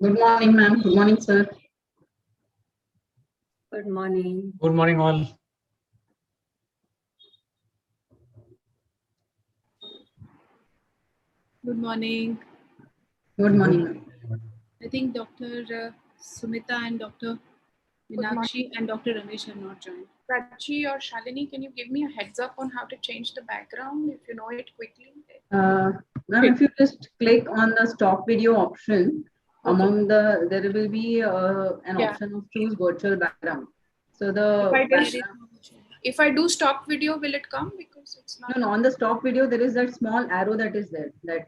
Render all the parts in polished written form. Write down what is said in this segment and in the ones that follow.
Good morning, ma'am. Good morning, sir. Good morning. Good morning, all. Good morning. Good morning, ma'am. I think Dr. Sumita and Dr. Meenakshi and Dr. Ramesh are not joined. Prachi or Shalini, can you give me a heads up on how to change the background if you know it quickly? Ma'am, if you just click on the stop video option, among the there will be an Yeah. option of choose virtual background. So the If I do stop video, will it come? Because it's not. no, on the stop video there is that small arrow that is there, that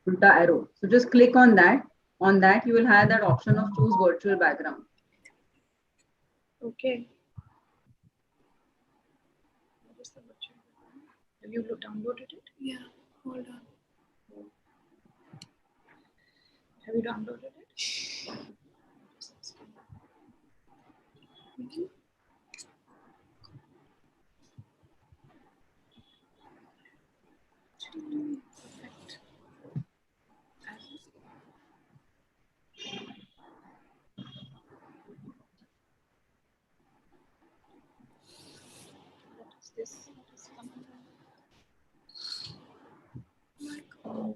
ulta arrow. So just click on that. On that you will have that option of choose virtual background. Okay. What is the virtual background? Have you downloaded it? Yeah, hold on. Have you downloaded it? Perfect. What is this? What is coming? My God.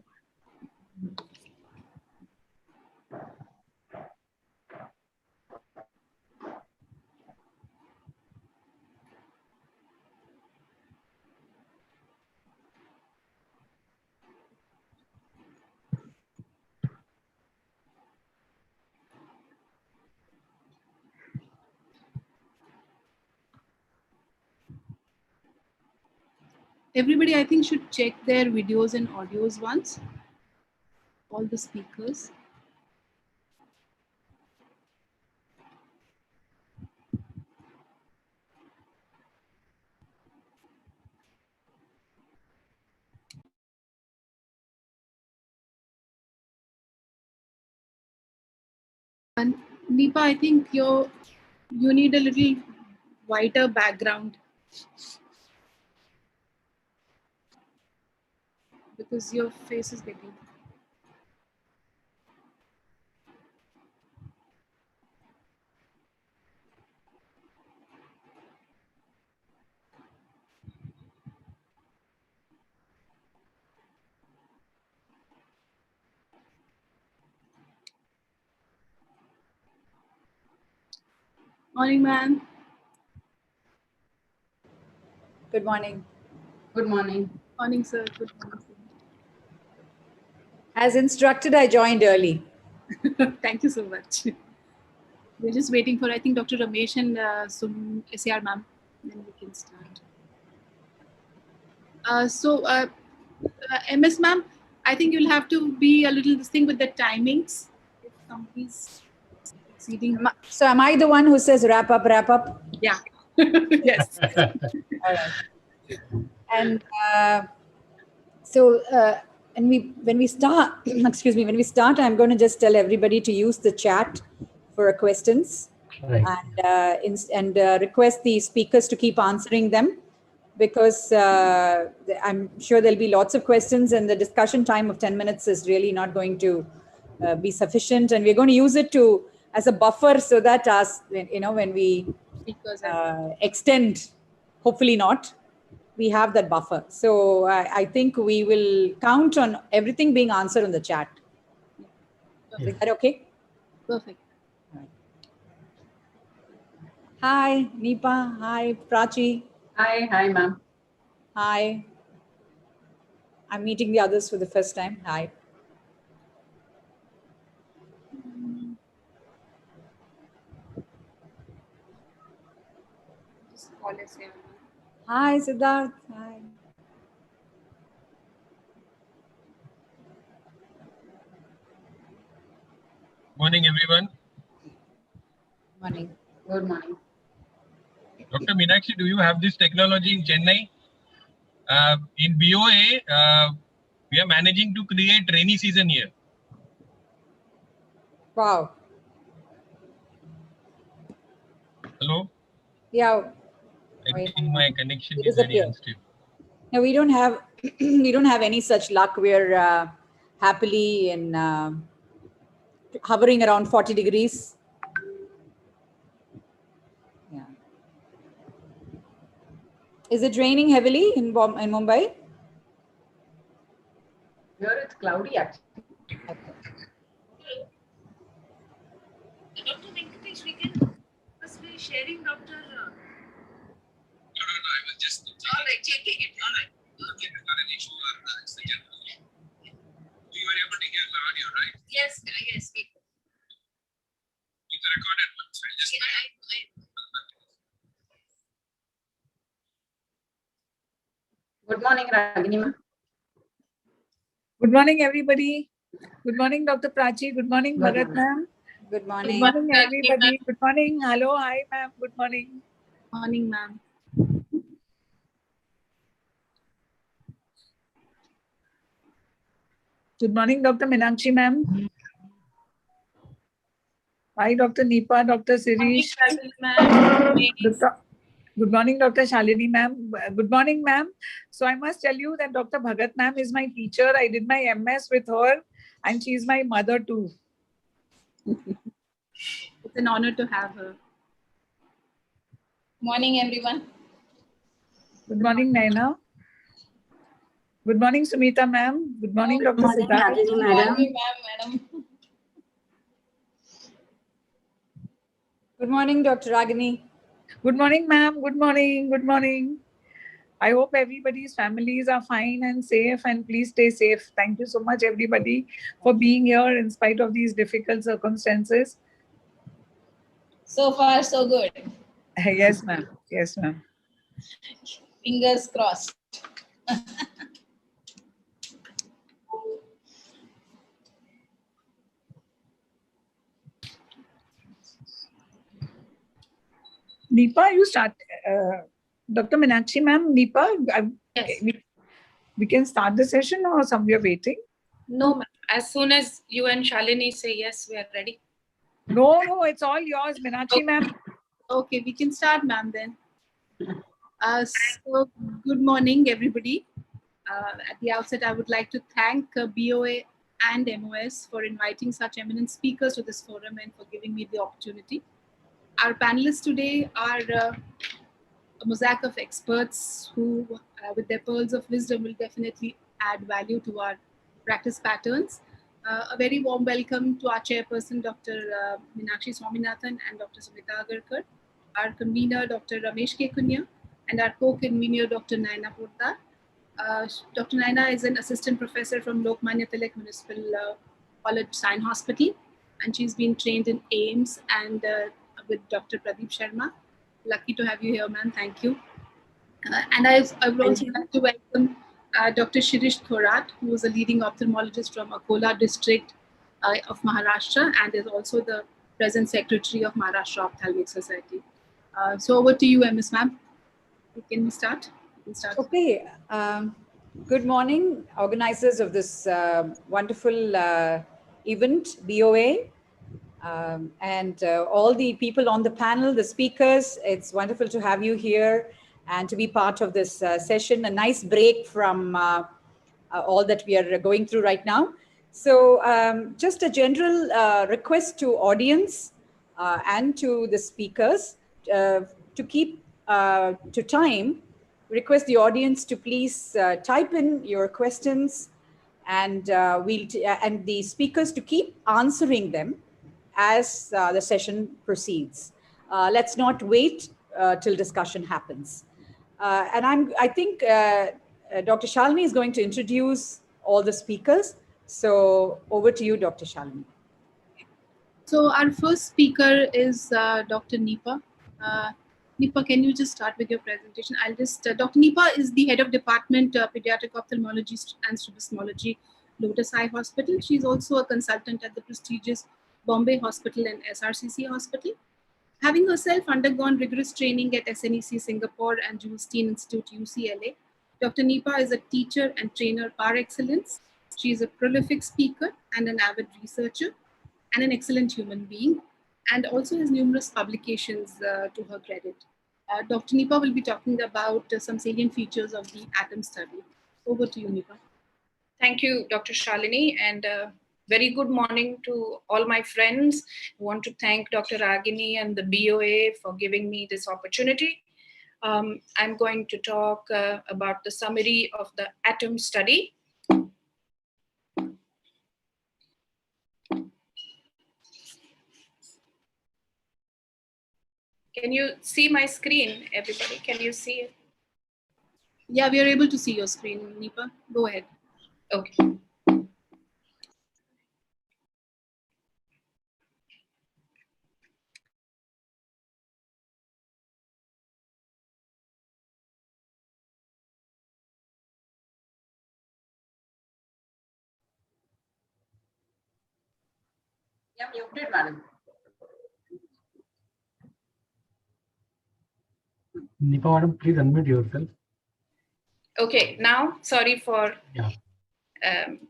Everybody, I think, should check their videos and audios once. All the speakers. And Nipa, I think you need a little whiter background because your face is getting. Morning, ma'am. Good morning. Good morning. Morning, sir. Good morning, As instructed, I joined early. sir. Thank you so much. We're just waiting for, I think, Dr. Ramesh and SAR ma'am. Then we can start. MS ma'am, I think you'll have to be a little distinct with the timings. If somebody's exceeding. So am I the one who says wrap up, wrap up? Yeah. Yes. All right. And when we start, excuse me, when we start, I'm going to just tell everybody to use the chat for questions. Right. And request the speakers to keep answering them, because I'm sure there'll be lots of questions, and the discussion time of 10 minutes is really not going to be sufficient, and we're going to use it as a buffer so that when we extend, hopefully not, we have that buffer. So I think we will count on everything being answered in the chat. Is that okay? Perfect. Hi, Nipa. Hi, Prachi. Hi, ma'am. Hi. I'm meeting the others for the first time. Hi. Just call us here. Hi, Siddharth. Hi. Morning, everyone. Morning. Good morning. Dr. Meenakshi, do you have this technology in Chennai? In BOA, we are managing to create rainy season here. Wow. Hello? Yeah. I think my connection It is very disappeared. unstable. No, we don't have we don't have any such luck. We're happily in hovering around 40 degrees. Yeah. Is it raining heavily in Mumbai? Here it's cloudy actually. Okay. Dr. Venkatesh, we can must be sharing Dr. No, I was just All right, checking it. All right. Okay, not an issue. It's the general. You were able to hear the audio, right? Yes, yes. It's a recorded one, so I'll just. Good morning, Ragini ma'am. Good morning, everybody. Good morning, Dr. Prachi. Good morning, Good Bhagat ma'am. Good Good morning. morning, everybody. Good morning. Hello, hi, ma'am. Good morning. Morning, ma'am. Good morning, Dr. Meenakshi ma'am. Hi, Dr. Nipa, Dr. Sirish. Good morning, Dr. Shalini ma'am. Good morning, ma'am. So I must tell you that Dr. Bhagat ma'am is my teacher. I did my MS with her and she's my mother too. It's an honor to have her. Morning, everyone. Good morning, Naina. Good morning, Sumita ma'am. Good morning, Dr. Siddhar. Good morning, madam. Good morning, Dr. Ragini. Good morning, ma'am. Good morning. Good morning. I hope everybody's families are fine and safe, and please stay safe. Thank you so much, everybody, for being here in spite of these difficult circumstances. So far, so good. Yes, ma'am. Yes, ma'am. Fingers crossed. Nipa, you start. Dr. Meenakshi, ma'am, Nipa, Yes. we can start the session or some we are waiting? No, ma'am. As soon as you and Shalini say yes, we are ready. No, it's all yours, Meenakshi, ma'am. Okay, we can start, ma'am, then. So, good morning, everybody. At the outset, I would like to thank BOA and MOS for inviting such eminent speakers to this forum and for giving me the opportunity. Our panelists today are a mosaic of experts who, with their pearls of wisdom, will definitely add value to our practice patterns. A very warm welcome to our chairperson, Dr. Meenakshi Swaminathan and Dr. Sumita Agarkar, our convener, Dr. Ramesh K. Kunya, and our co-convener, Dr. Naina Porta. Dr. Naina is an assistant professor from Lokmanya Tilak Municipal College Science Hospital, and she's been trained in AIMS and with Dr. Pradeep Sharma. Lucky to have you here, ma'am. Thank you. And I would also like to welcome Dr. Shirish Thorat, who is a leading ophthalmologist from Akola district of Maharashtra and is also the present secretary of Maharashtra Ophthalmic Society. So over to you, MS ma'am. Can we start? Okay. Good morning, organizers of this wonderful event, BOA, and all the people on the panel, the speakers. It's wonderful to have you here and to be part of this session. A nice break from all that we are going through right now. So just a general request to audience and to the speakers to keep to time. Request the audience to please type in your questions and and the speakers to keep answering them as the session proceeds. Let's not wait till discussion happens. And I think Dr. Shalini is going to introduce all the speakers. So over to you, Dr. Shalini. So our first speaker is Dr. Nipa. Nipa, can you just start with your presentation? I'll just, Dr. Nipa is the head of department Pediatric Ophthalmology and Strabismology, Lotus Eye Hospital. She's also a consultant at the prestigious Bombay Hospital and SRCC Hospital. Having herself undergone rigorous training at SNEC Singapore and Jules Steen Institute, UCLA, Dr. Nipa is a teacher and trainer par excellence. She is a prolific speaker and an avid researcher and an excellent human being, and also has numerous publications to her credit. Dr. Nipa will be talking about some salient features of the ATOM study. Over to you, Nipa. Thank you, Dr. Shalini, and Very good morning to all my friends. I want to thank Dr. Ragini and the BOA for giving me this opportunity. I'm going to talk about the summary of the ATOM study. Can you see my screen, everybody? Can you see it? Yeah, we are able to see your screen, Nipa. Go ahead. Okay. Yeah, muted, madam. Nipa madam, please unmute yourself. Okay, now, sorry for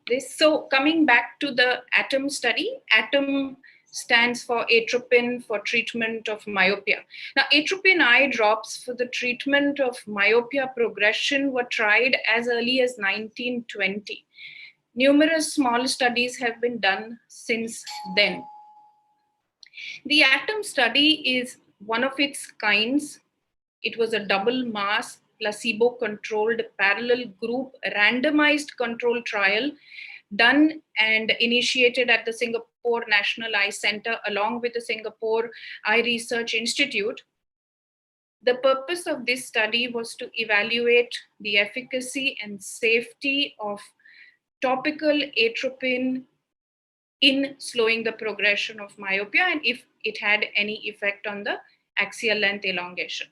this. So coming back to the ATOM study, ATOM stands for atropine for treatment of myopia. Now, atropine eye drops for the treatment of myopia progression were tried as early as 1920. Numerous small studies have been done since then. The ATOM study is one of its kinds. It was a double mass, placebo-controlled, parallel group, randomized control trial done and initiated at the Singapore National Eye Center along with the Singapore Eye Research Institute. The purpose of this study was to evaluate the efficacy and safety of topical atropine in slowing the progression of myopia and if it had any effect on the axial length elongation.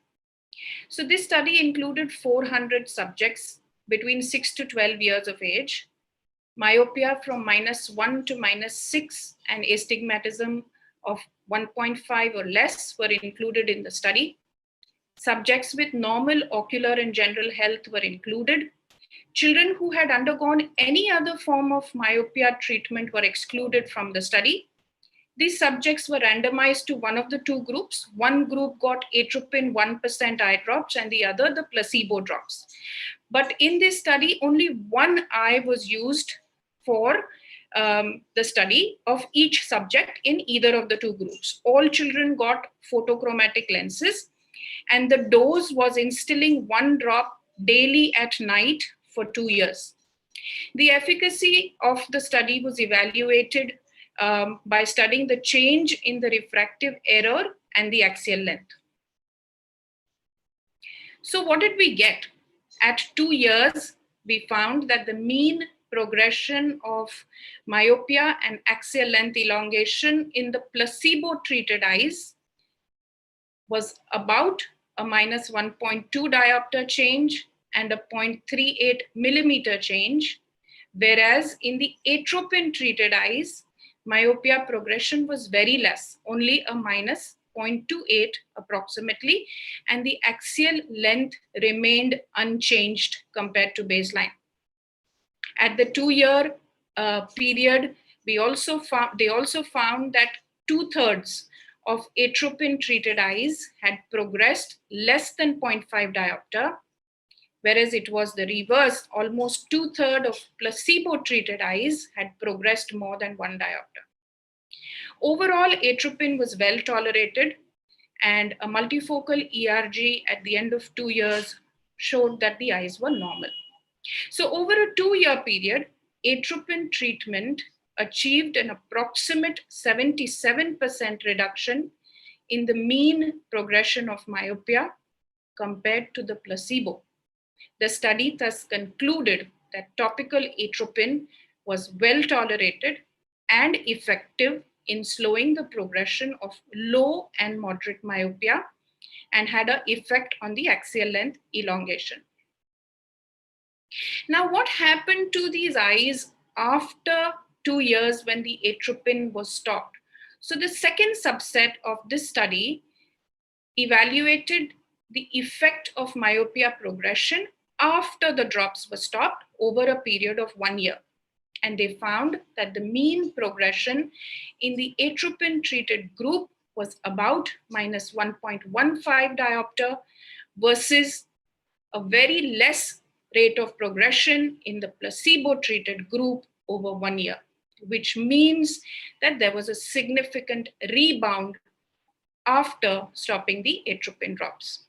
So this study included 400 subjects between 6 to 12 years of age. Myopia from -1 to -6 and astigmatism of 1.5 or less were included in the study. Subjects with normal ocular and general health were included. Children who had undergone any other form of myopia treatment were excluded from the study. These subjects were randomized to one of the two groups. One group got atropine 1% eye drops and the other the placebo drops. But in this study, only one eye was used for the study of each subject in either of the two groups. All children got photochromatic lenses and the dose was instilling one drop daily at night for 2 years. The efficacy of the study was evaluated by studying the change in the refractive error and the axial length. So what did we get? At 2 years, we found that the mean progression of myopia and axial length elongation in the placebo-treated eyes was about a -1.2 diopter change and a 0.38 millimeter change, whereas in the atropine-treated eyes, myopia progression was very less, only a -0.28 approximately, and the axial length remained unchanged compared to baseline. At the 2-year period, they also found that 2/3 of atropine-treated eyes had progressed less than 0.5 diopter, whereas it was the reverse. Almost 2/3 of placebo-treated eyes had progressed more than 1 diopter. Overall, atropine was well tolerated, and a multifocal ERG at the end of 2 years showed that the eyes were normal. So over a 2-year period, atropine treatment achieved an approximate 77% reduction in the mean progression of myopia compared to the placebo. The study thus concluded that topical atropine was well tolerated and effective in slowing the progression of low and moderate myopia and had an effect on the axial length elongation. Now, what happened to these eyes after 2 years when the atropine was stopped? So the second subset of this study evaluated the effect of myopia progression after the drops were stopped over a period of 1 year. And they found that the mean progression in the atropine-treated group was about -1.15 diopter versus a very less rate of progression in the placebo-treated group over 1 year. which means that there was a significant rebound after stopping the atropine drops.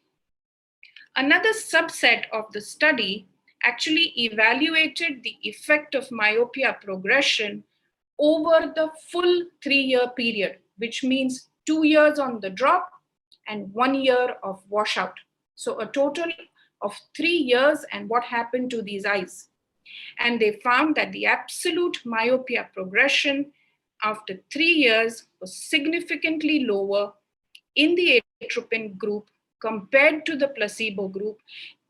Another subset of the study actually evaluated the effect of myopia progression over the full 3-year period, which means 2 years on the drop and 1 year of washout. So a total of 3 years and what happened to these eyes. And they found that the absolute myopia progression after 3 years was significantly lower in the atropine group compared to the placebo group,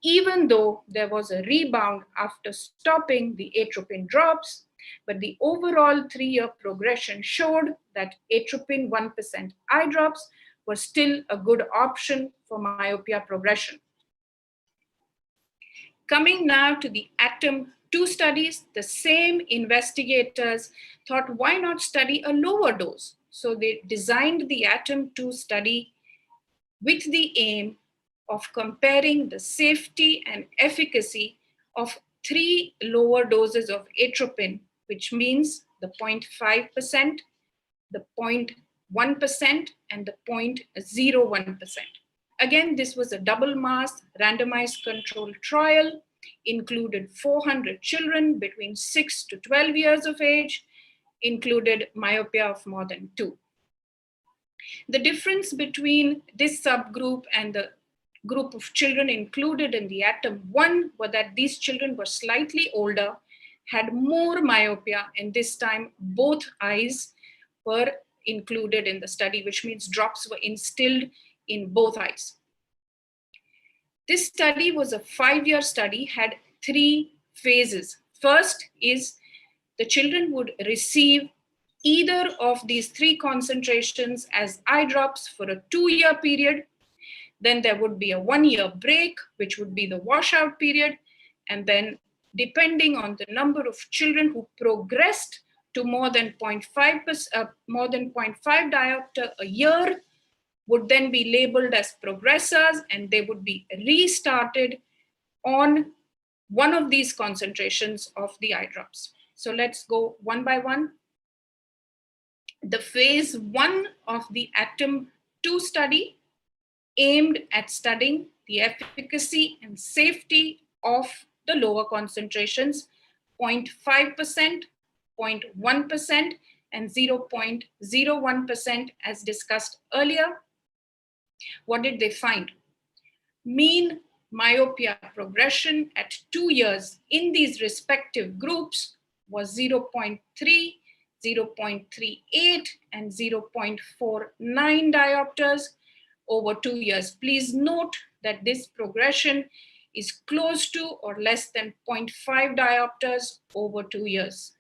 even though there was a rebound after stopping the atropine drops, but the overall 3-year progression showed that atropine 1% eye drops were still a good option for myopia progression. Coming now to the ATOM-2 studies, the same investigators thought, why not study a lower dose? So they designed the ATOM-2 study with the aim of comparing the safety and efficacy of 3 lower doses of atropine, which means the 0.5%, the 0.1%, and the 0.01%. Again, this was a double-masked, randomized controlled trial, included 400 children between 6 to 12 years of age, included myopia of more than 2. The difference between this subgroup and the group of children included in the ATOM-1 was that these children were slightly older, had more myopia, and this time both eyes were included in the study, which means drops were instilled in both eyes. This study was a 5-year study, had 3 phases. First is the children would receive either of these 3 concentrations as eye drops for a 2-year period. Then there would be a 1-year break, which would be the washout period. And then depending on the number of children who progressed to more than 0.5 diopter a year would then be labeled as progressors, and they would be restarted on one of these concentrations of the eye drops. So let's go one by one. The phase 1 of the ATOM-2 study aimed at studying the efficacy and safety of the lower concentrations, 0.5%, 0.1%, and 0.01% as discussed earlier. What did they find? Mean myopia progression at 2 years in these respective groups was 0.3, 0.38, and 0.49 diopters over 2 years. Please note that this progression is close to or less than 0.5 diopters over 2 years.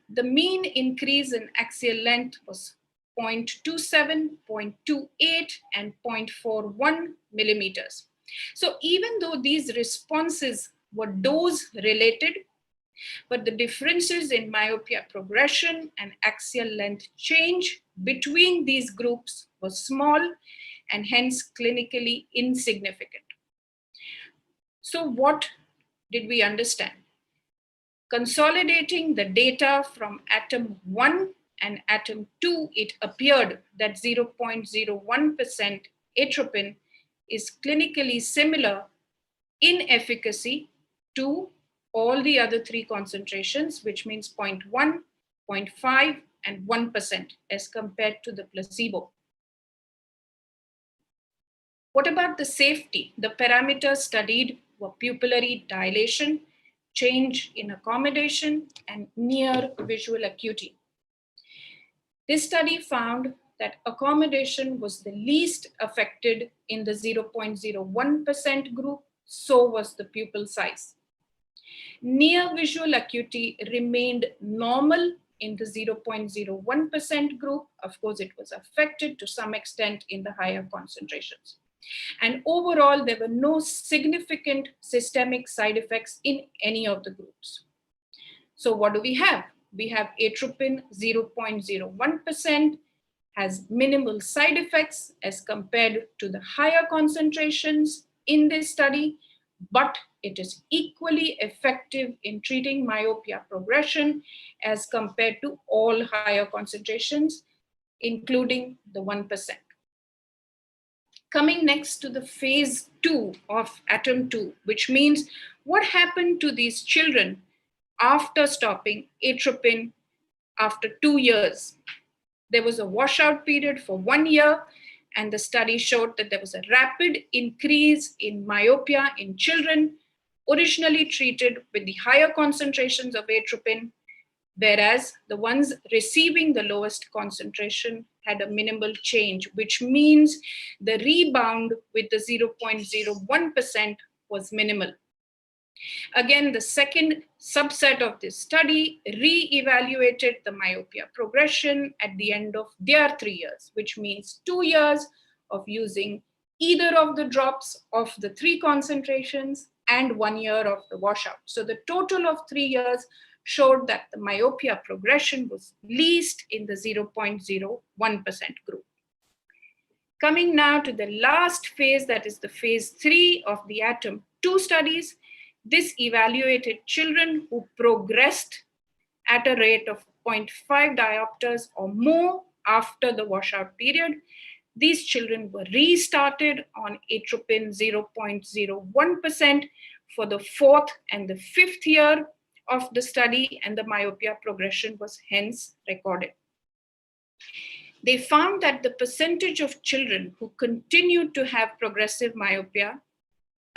The mean increase in axial length was 0.27, 0.28, and 0.41 millimeters. So even though these responses were dose related, but the differences in myopia progression and axial length change between these groups was small and hence clinically insignificant. So what did we understand? Consolidating the data from ATOM-1 and ATOM-2, it appeared that 0.01% atropine is clinically similar in efficacy to all the other 3 concentrations, which means 0.1, 0.5, and 1% as compared to the placebo. What about the safety? The parameters studied were pupillary dilation, change in accommodation, and near visual acuity. This study found that accommodation was the least affected in the 0.01% group, so was the pupil size. Near visual acuity remained normal in the 0.01% group. Of course, it was affected to some extent in the higher concentrations. And overall, there were no significant systemic side effects in any of the groups. So what do we have? We have atropine 0.01%, has minimal side effects as compared to the higher concentrations in this study, but it is equally effective in treating myopia progression as compared to all higher concentrations, including the 1%. Coming next to the phase 2 of ATOM 2, which means what happened to these children after stopping atropine after 2 years. There was a washout period for 1 year, and the study showed that there was a rapid increase in myopia in children originally treated with the higher concentrations of atropine, whereas the ones receiving the lowest concentration had a minimal change, which means the rebound with the 0.01% was minimal. Again, the second subset of this study re-evaluated the myopia progression at the end of their 3 years, which means 2 years of using either of the drops of the 3 concentrations and 1 year of the washout. So the total of 3 years showed that the myopia progression was least in the 0.01% group. Coming now to the last phase, that is the phase 3 of the ATOM 2 studies. This evaluated children who progressed at a rate of 0.5 diopters or more after the washout period. These children were restarted on atropine 0.01% for the 4th and the 5th year of the study, and the myopia progression was hence recorded. They found that the percentage of children who continued to have progressive myopia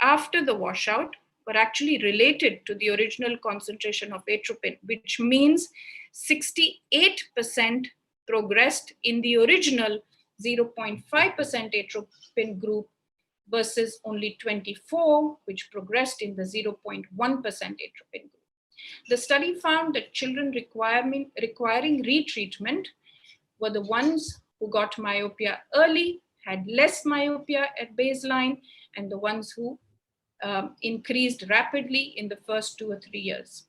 after the washout were actually related to the original concentration of atropine, which means 68% progressed in the original 0.5% atropine group versus only 24, which progressed in the 0.1% atropine group. The study found that children requiring retreatment were the ones who got myopia early, had less myopia at baseline, and the ones who increased rapidly in the first 2 or 3 years.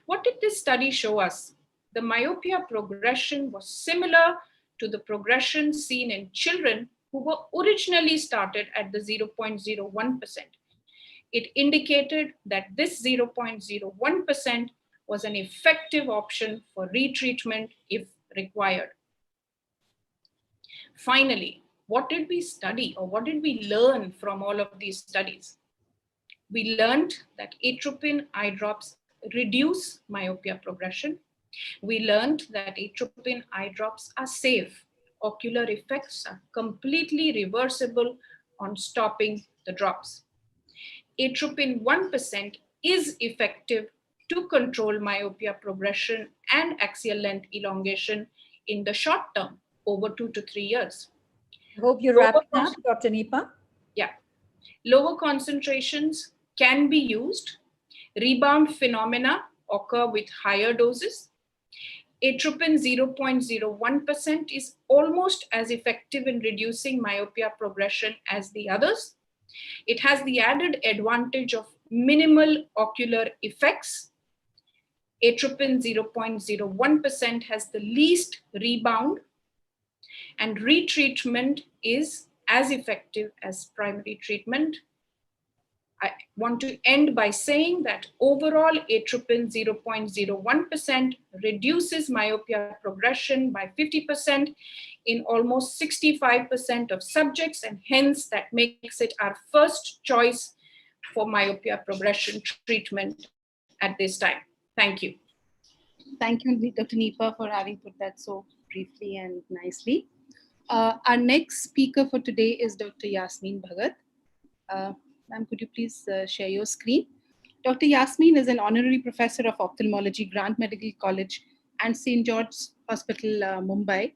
What did this study show us? The myopia progression was similar to the progression seen in children who were originally started at the 0.01%. It indicated that this 0.01% was an effective option for retreatment if required. Finally, what did we study, or what did we learn from all of these studies? We learned that atropine eye drops reduce myopia progression. We learned that atropine eye drops are safe. Ocular effects are completely reversible on stopping the drops. Atropine 1% is effective to control myopia progression and axial length elongation in the short term, over 2 to 3 years. I hope you're wrapping up, Dr. Nipa. Yeah. Lower concentrations can be used. Rebound phenomena occur with higher doses. Atropine 0.01% is almost as effective in reducing myopia progression as the others. It has the added advantage of minimal ocular effects. Atropine 0.01% has the least rebound, and retreatment is as effective as primary treatment. I want to end by saying that overall atropine 0.01% reduces myopia progression by 50% in almost 65% of subjects, and hence that makes it our first choice for myopia progression treatment at this time. Thank you. Thank you, Dr. Nipa, for having put that so briefly and nicely. Our next speaker for today is Dr. Yasmine Bhagat. Ma'am, could you please share your screen? Dr. Yasmine is an honorary professor of ophthalmology, Grant Medical College and St. George's Hospital, Mumbai.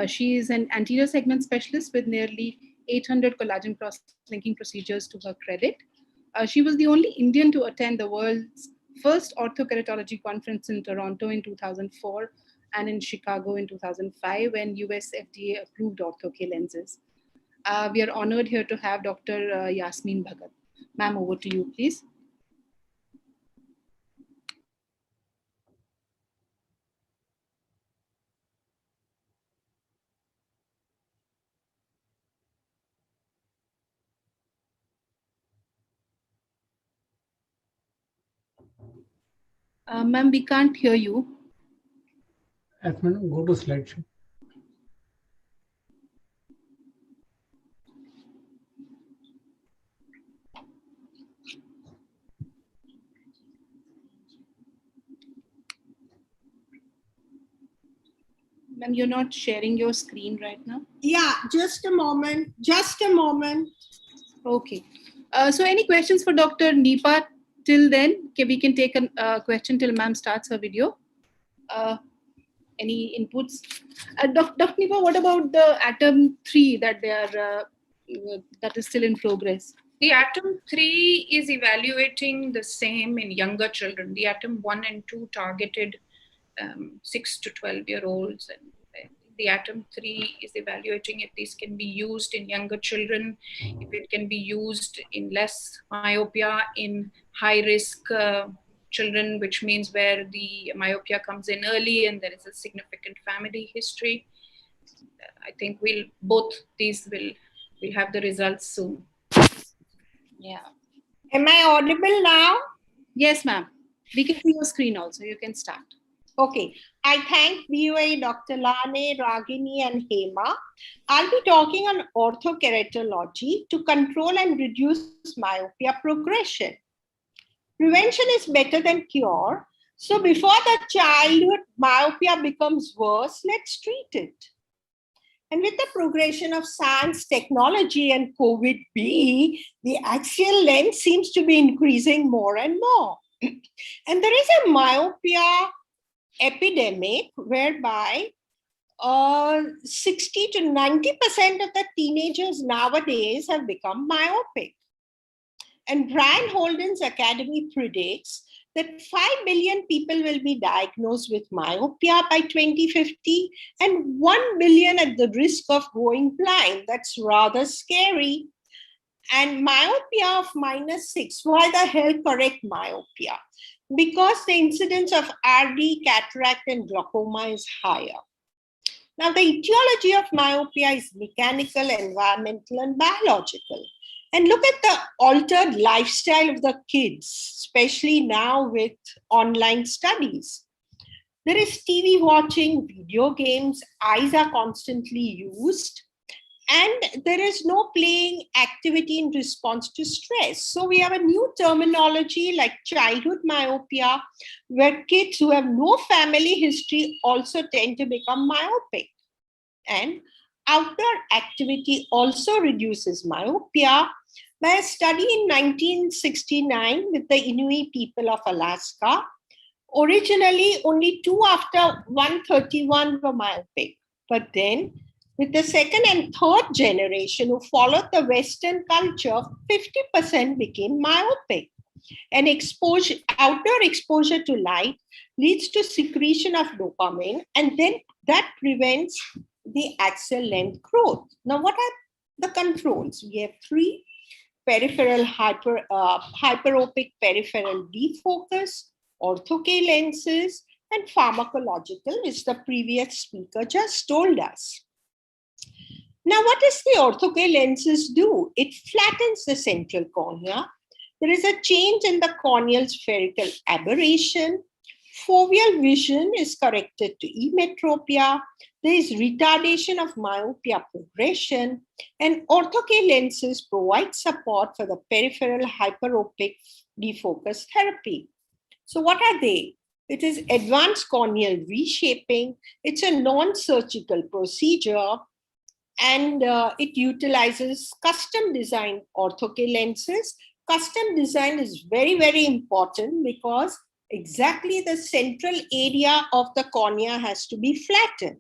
She is an anterior segment specialist with nearly 800 collagen cross-linking procedures to her credit. She was the only Indian to attend the world's first orthokeratology conference in Toronto in 2004 and in Chicago in 2005 when US FDA approved Ortho K lenses. We are honored here to have Dr. Yasmine Bhagat. Ma'am, over to you, please. Ma'am, we can't hear you. Yes, madam, go to slideshow. Ma'am, you're not sharing your screen right now. Yeah, just a moment. Just a moment. Okay. So any questions for Dr. Nipa till then? Okay, we can take a question till ma'am starts her video. Any inputs? Dr. Nipa, what about the atom 3 that they are that is still in progress? The atom 3 is evaluating the same in younger children. The atom 1 and 2 targeted 6 to 12-year-olds, and the atom 3 is evaluating if these can be used in younger children, if it can be used in less myopia in high risk children, which means where the myopia comes in early and there is a significant family history. I think both these will have the results soon. Yeah. Am I audible now? Yes, ma'am. We can see your screen also. You can start. Okay. I thank BOA, Dr. Lane, Ragini, and Hema. I'll be talking on orthokeratology to control and reduce myopia progression. Prevention is better than cure. So before the childhood myopia becomes worse, let's treat it. And with the progression of science, technology, and COVID-B, the axial length seems to be increasing more and more. And there is a myopia epidemic whereby 60 to 90% of the teenagers nowadays have become myopic. And Brian Holden's Academy predicts that 5 billion people will be diagnosed with myopia by 2050 and 1 billion at the risk of going blind. That's rather scary. And myopia of -6, why the hell correct myopia? Because the incidence of RD, cataract, and glaucoma is higher. Now, the etiology of myopia is mechanical, environmental, and biological. And look at the altered lifestyle of the kids, especially now with online studies. There is TV watching, video games, eyes are constantly used, and there is no playing activity in response to stress. So we have a new terminology like childhood myopia, where kids who have no family history also tend to become myopic. And outdoor activity also reduces myopia. By a study in 1969 with the Inuit people of Alaska, originally only 2 after 131 were myopic. But then with the second and third generation who followed the Western culture, 50% became myopic. And outdoor exposure to light leads to secretion of dopamine, and then that prevents the axial length growth. Now, what are the controls? We have 3: peripheral hyperopic peripheral defocus, Ortho K lenses, and pharmacological, which the previous speaker just told us. Now, what does the Ortho K lenses do? It flattens the central cornea. There is a change in the corneal spherical aberration. Foveal vision is corrected to emetropia. There is retardation of myopia progression, and Ortho K lenses provide support for the peripheral hyperopic defocus therapy. So what are they? It is advanced corneal reshaping. It's a non-surgical procedure, and it utilizes custom designed Ortho K lenses. Custom design is very, very important because exactly the central area of the cornea has to be flattened.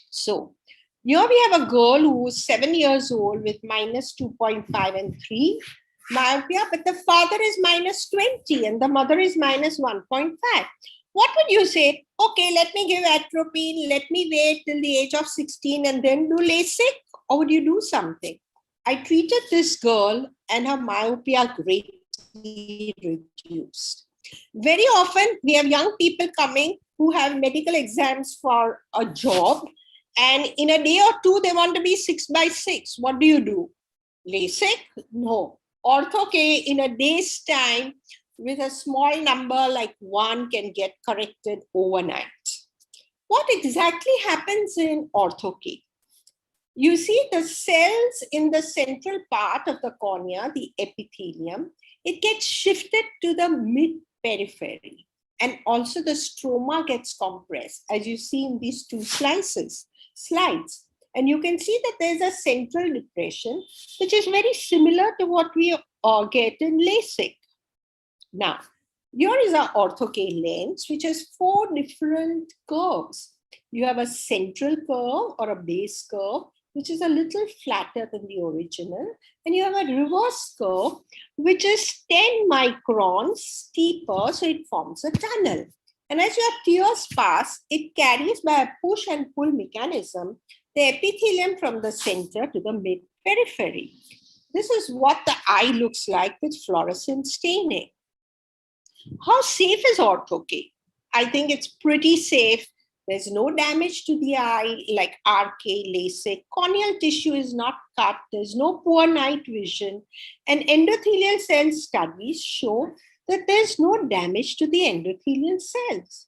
So here we have a girl who is 7 years old with -2.5 and 3 myopia, but the father is -20 and the mother is -1.5. What would you say? Okay, let me give atropine, let me wait till the age of 16 and then do LASIK, or would you do something? I treated this girl and her myopia greatly reduced. Very often we have young people coming who have medical exams for a job, and in a day or two they want to be 6/6. What do? LASIK? No. Ortho K in a day's time with a small number like 1 can get corrected overnight. What exactly happens in Ortho K? You see the cells in the central part of the cornea, the epithelium, it gets shifted to the mid-periphery, and also the stroma gets compressed, as you see in these two slides. And you can see that there's a central depression, which is very similar to what we get in LASIK. Now, here is our Ortho K lens, which has 4 different curves. You have a central curve or a base curve, which is a little flatter than the original. And you have a reverse curve, which is 10 microns steeper, so it forms a tunnel. And as your tears pass, it carries by a push and pull mechanism the epithelium from the center to the mid-periphery. This is what the eye looks like with fluorescent staining. How safe is Ortho K? I think it's pretty safe. There's no damage to the eye like RK, LASIK. Corneal tissue is not cut. There's no poor night vision. And endothelial cell studies show that there's no damage to the endothelial cells.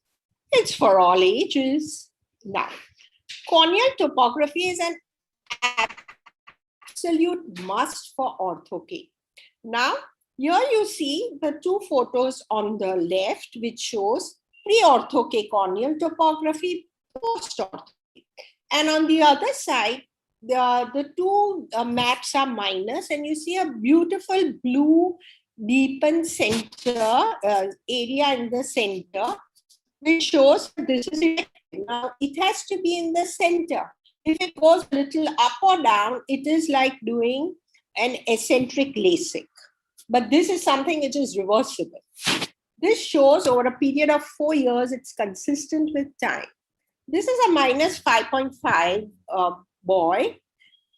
It's for all ages. Now, corneal topography is an absolute must for Ortho K. Now, here you see the 2 photos on the left, which shows pre-Ortho K corneal topography, post-Ortho K. And on the other side, the 2 maps are minus, and you see a beautiful blue deepened center area in the center, which shows this is it. Now, it has to be in the center. If it goes a little up or down, it is like doing an eccentric LASIK. But this is something which is reversible. This shows over a period of 4 years, it's consistent with time. This is a minus 5.5 boy,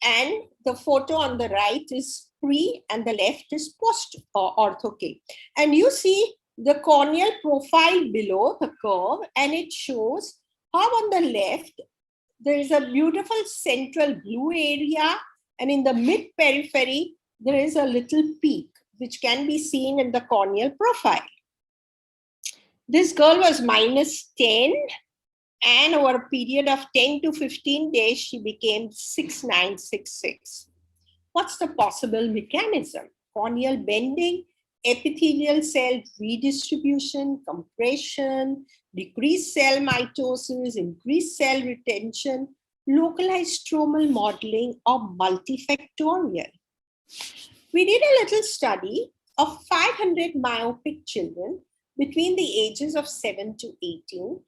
and the photo on the right is pre and the left is post Ortho K. And you see the corneal profile below the curve, and it shows how on the left, there is a beautiful central blue area, and in the mid-periphery, there is a little peak, which can be seen in the corneal profile. This girl was minus 10, and over a period of 10 to 15 days, she became 6966. What's the possible mechanism? Corneal bending, epithelial cell redistribution, compression, decreased cell mitosis, increased cell retention, localized stromal modeling, or multifactorial. We did a little study of 500 myopic children between the ages of 7 to 18,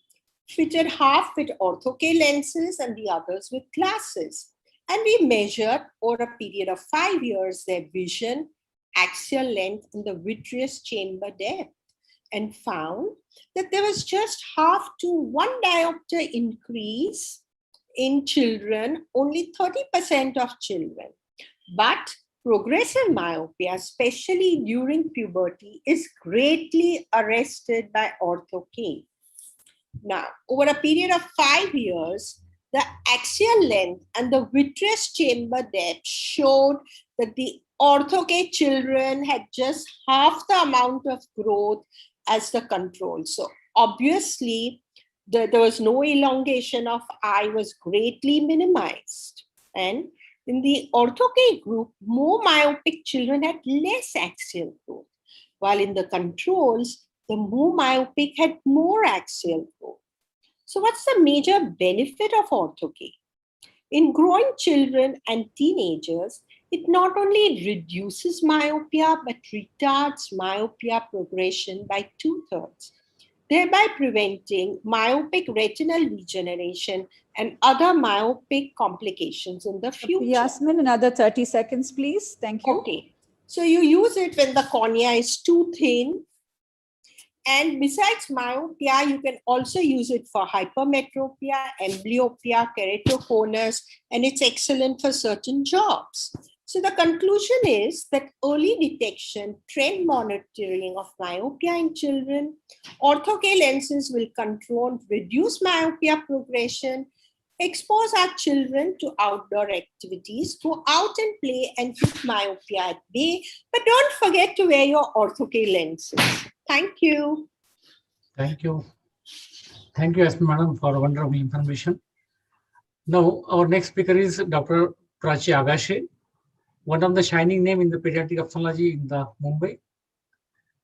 fitted half with Ortho K lenses and the others with glasses. And we measured over a period of 5 years their vision, axial length, and the vitreous chamber depth, and found that there was just half to 1 diopter increase in children, only 30% of children. But progressive myopia, especially during puberty, is greatly arrested by Ortho K. Now, over a period of 5 years, the axial length and the vitreous chamber depth showed that the Ortho K children had just half the amount of growth as the control. So obviously, there was no elongation of eye, was greatly minimized. And in the Ortho K group, more myopic children had less axial growth, while in the controls, the more myopic had more axial growth. So what's the major benefit of Ortho K? In growing children and teenagers, it not only reduces myopia, but retards myopia progression by 2/3, thereby preventing myopic retinal degeneration and other myopic complications in the future. Yasmine, another 30 seconds, please. Thank you. Okay. So you use it when the cornea is too thin. And besides myopia, you can also use it for hypermetropia, amblyopia, keratoconus, and it's excellent for certain jobs. So the conclusion is that early detection, trend monitoring of myopia in children, Ortho K lenses will control, reduce myopia progression, expose our children to outdoor activities, go out and play and keep myopia at bay, but don't forget to wear your Ortho K lenses. Thank you. Thank you. Thank you, Yasmine Madam, for wonderful information. Now, our next speaker is Dr. Prachi Agashe, one of the shining name in the pediatric ophthalmology in the Mumbai.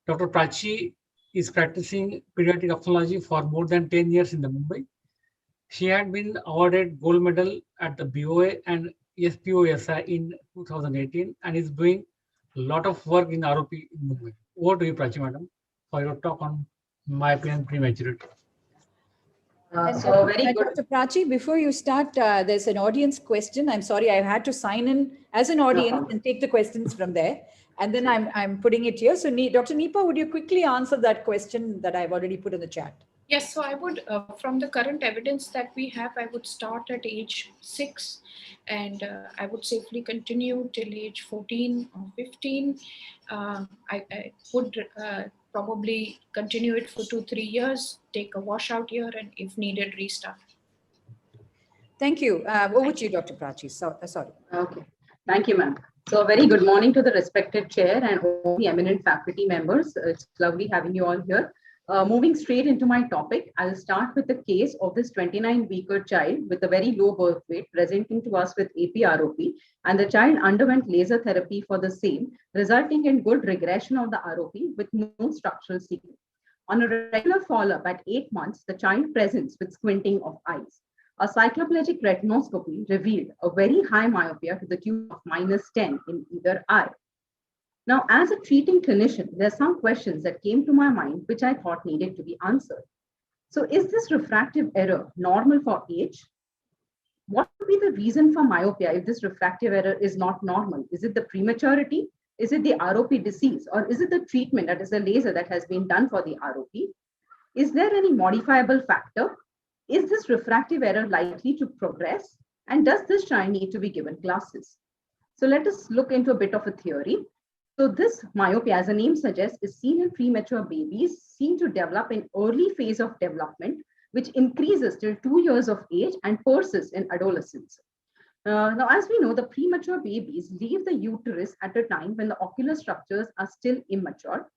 Dr. Prachi is practicing pediatric ophthalmology for more than 10 years in the Mumbai. She had been awarded gold medal at the BOA and SPOSI in 2018 and is doing a lot of work in ROP in Mumbai. Over to you, Prachi Madam, for your talk on myopia and prematurity. So very good. Dr. Prachi, before you start, there's an audience question. I'm sorry, I had to sign in as an audience and take the questions from there. And then I'm putting it here. So Dr. Nipa, would you quickly answer that question that I've already put in the chat? Yes, so I would, from the current evidence that we have, I would start at age 6 and I would safely continue till age 14 or 15. I would probably continue it for 2-3 years, take a washout year, and if needed, restart. Thank you. Over to you, Dr. Prachi. Sorry. Okay. Thank you, ma'am. So a very good morning to the respected chair and all the eminent faculty members. It's lovely having you all here. Moving straight into my topic, I'll start with the case of this 29-week-old child with a very low birth weight presenting to us with AP-ROP, and the child underwent laser therapy for the same, resulting in good regression of the ROP with no structural sequence. On a regular follow-up at 8 months, the child presents with squinting of eyes. A cycloplegic retinoscopy revealed a very high myopia to the tune of -10 in either eye. Now, as a treating clinician, there are some questions that came to my mind which I thought needed to be answered. So is this refractive error normal for age? What would be the reason for myopia if this refractive error is not normal? Is it the prematurity? Is it the ROP disease? Or is it the treatment, that is the laser that has been done for the ROP? Is there any modifiable factor? Is this refractive error likely to progress? And does this child need to be given glasses? So let us look into a bit of a theory. So this myopia, as the name suggests, is seen in premature babies, seen to develop in early phase of development, which increases till 2 years of age and persists in adolescence. Now, as we know, the premature babies leave the uterus at a time when the ocular structures are still immature.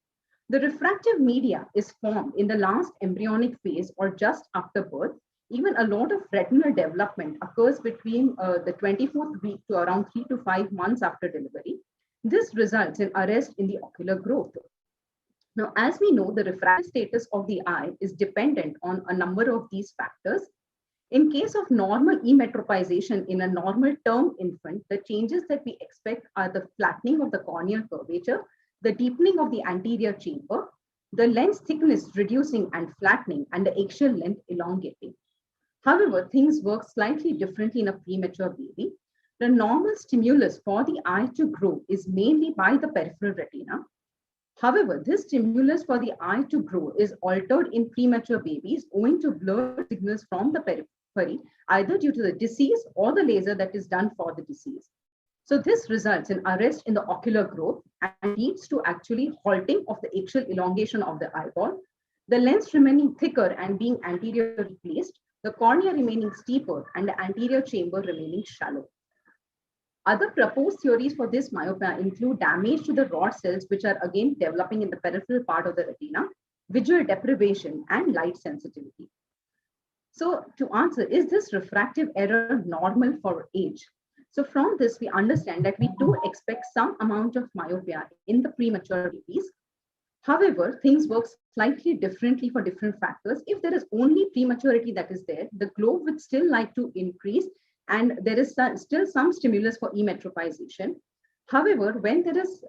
The refractive media is formed in the last embryonic phase or just after birth. Even a lot of retinal development occurs between the 24th week to around 3 to 5 months after delivery. This results in arrest in the ocular growth. Now, as we know, the refractive status of the eye is dependent on a number of these factors. In case of normal emmetropization in a normal term infant, the changes that we expect are the flattening of the corneal curvature, the deepening of the anterior chamber, the lens thickness reducing and flattening, and the axial length elongating. However, things work slightly differently in a premature baby. The normal stimulus for the eye to grow is mainly by the peripheral retina. However, this stimulus for the eye to grow is altered in premature babies owing to blurred signals from the periphery, either due to the disease or the laser that is done for the disease. So this results in arrest in the ocular growth and leads to actually halting of the axial elongation of the eyeball, the lens remaining thicker and being anteriorly placed, the cornea remaining steeper, and the anterior chamber remaining shallow. Other proposed theories for this myopia include damage to the rod cells, which are again developing in the peripheral part of the retina, visual deprivation, and light sensitivity. So to answer, is this refractive error normal for age? So from this, we understand that we do expect some amount of myopia in the premature babies. However, things work slightly differently for different factors. If there is only prematurity that is there, the globe would still like to increase and there is still some stimulus for emmetropization. However, when there is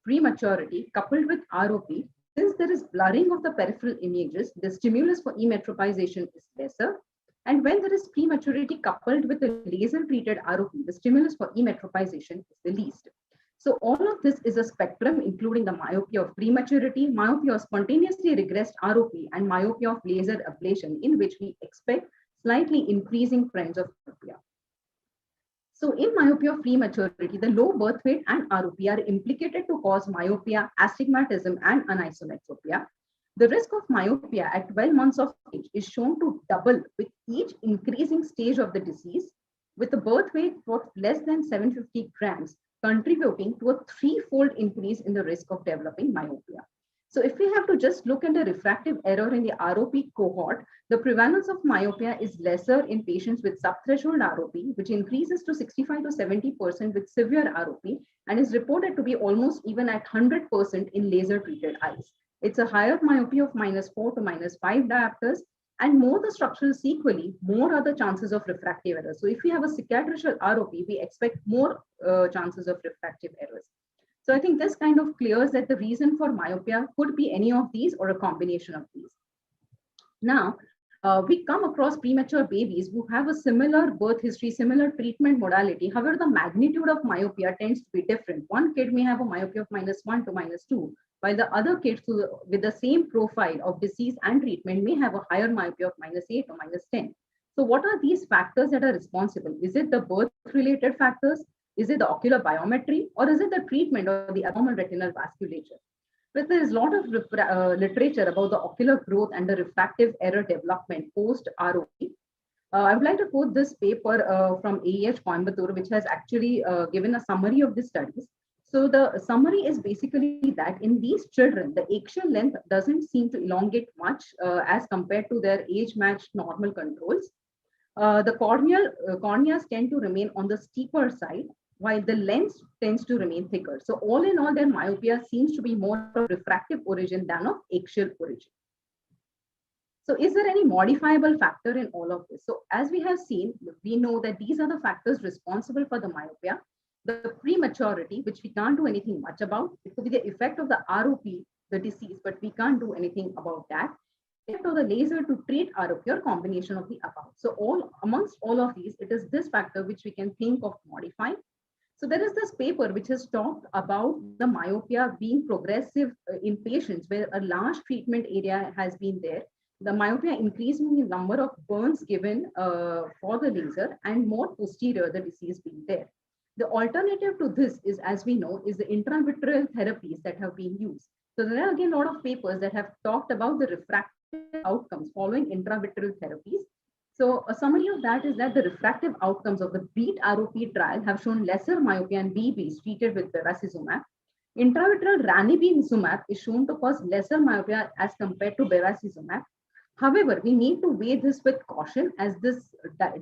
prematurity coupled with ROP, since there is blurring of the peripheral images, the stimulus for emmetropization is lesser. And when there is prematurity coupled with a laser-treated ROP, the stimulus for emmetropization is the least. So all of this is a spectrum, including the myopia of prematurity, myopia of spontaneously regressed ROP, and myopia of laser ablation, in which we expect slightly increasing trends of myopia. So in myopia of prematurity, the low birth weight and ROP are implicated to cause myopia, astigmatism, and anisometropia. The risk of myopia at 12 months of age is shown to double with each increasing stage of the disease, with a birth weight of less than 750 grams, contributing to a 3-fold increase in the risk of developing myopia. So if we have to just look at the refractive error in the ROP cohort, the prevalence of myopia is lesser in patients with subthreshold ROP, which increases to 65 to 70% with severe ROP and is reported to be almost even at 100% in laser-treated eyes. It's a higher myopia of -4 to -5 diopters, and more the structural sequelae, more are the chances of refractive errors. So if we have a cicatricial ROP, we expect more chances of refractive errors. So I think this kind of clears that the reason for myopia could be any of these or a combination of these. Now, we come across premature babies who have a similar birth history, similar treatment modality. However, the magnitude of myopia tends to be different. One kid may have a myopia of -1 to -2, while the other kids with the same profile of disease and treatment may have a higher myopia of -8 or -10. So what are these factors that are responsible? Is it the birth-related factors? Is it the ocular biometry, or is it the treatment or the abnormal retinal vasculature? But there is a lot of literature about the ocular growth and the refractive error development post-ROP. I would like to quote this paper from AEH Coimbatore, which has actually given a summary of the studies. So the summary is basically that in these children, the axial length doesn't seem to elongate much as compared to their age-matched normal controls. The corneas tend to remain on the steeper side, while the lens tends to remain thicker. So all in all, their myopia seems to be more of refractive origin than of axial origin. So is there any modifiable factor in all of this? So as we have seen, we know that these are the factors responsible for the myopia. The prematurity, which we can't do anything much about. It could be the effect of the ROP, the disease, but we can't do anything about that. Effect of the laser to treat ROP or combination of the above. So amongst all of these, it is this factor which we can think of modifying. So there is this paper which has talked about the myopia being progressive in patients where a large treatment area has been there. The myopia increasing in number of burns given for the laser and more posterior the disease being there. The alternative to this is, as we know, is the intravitreal therapies that have been used. So there are again a lot of papers that have talked about the refractive outcomes following intravitreal therapies. So a summary of that is that the refractive outcomes of the BEAT ROP trial have shown lesser myopia in BBs treated with bevacizumab. Intravitreal ranibizumab is shown to cause lesser myopia as compared to bevacizumab. However, we need to weigh this with caution as this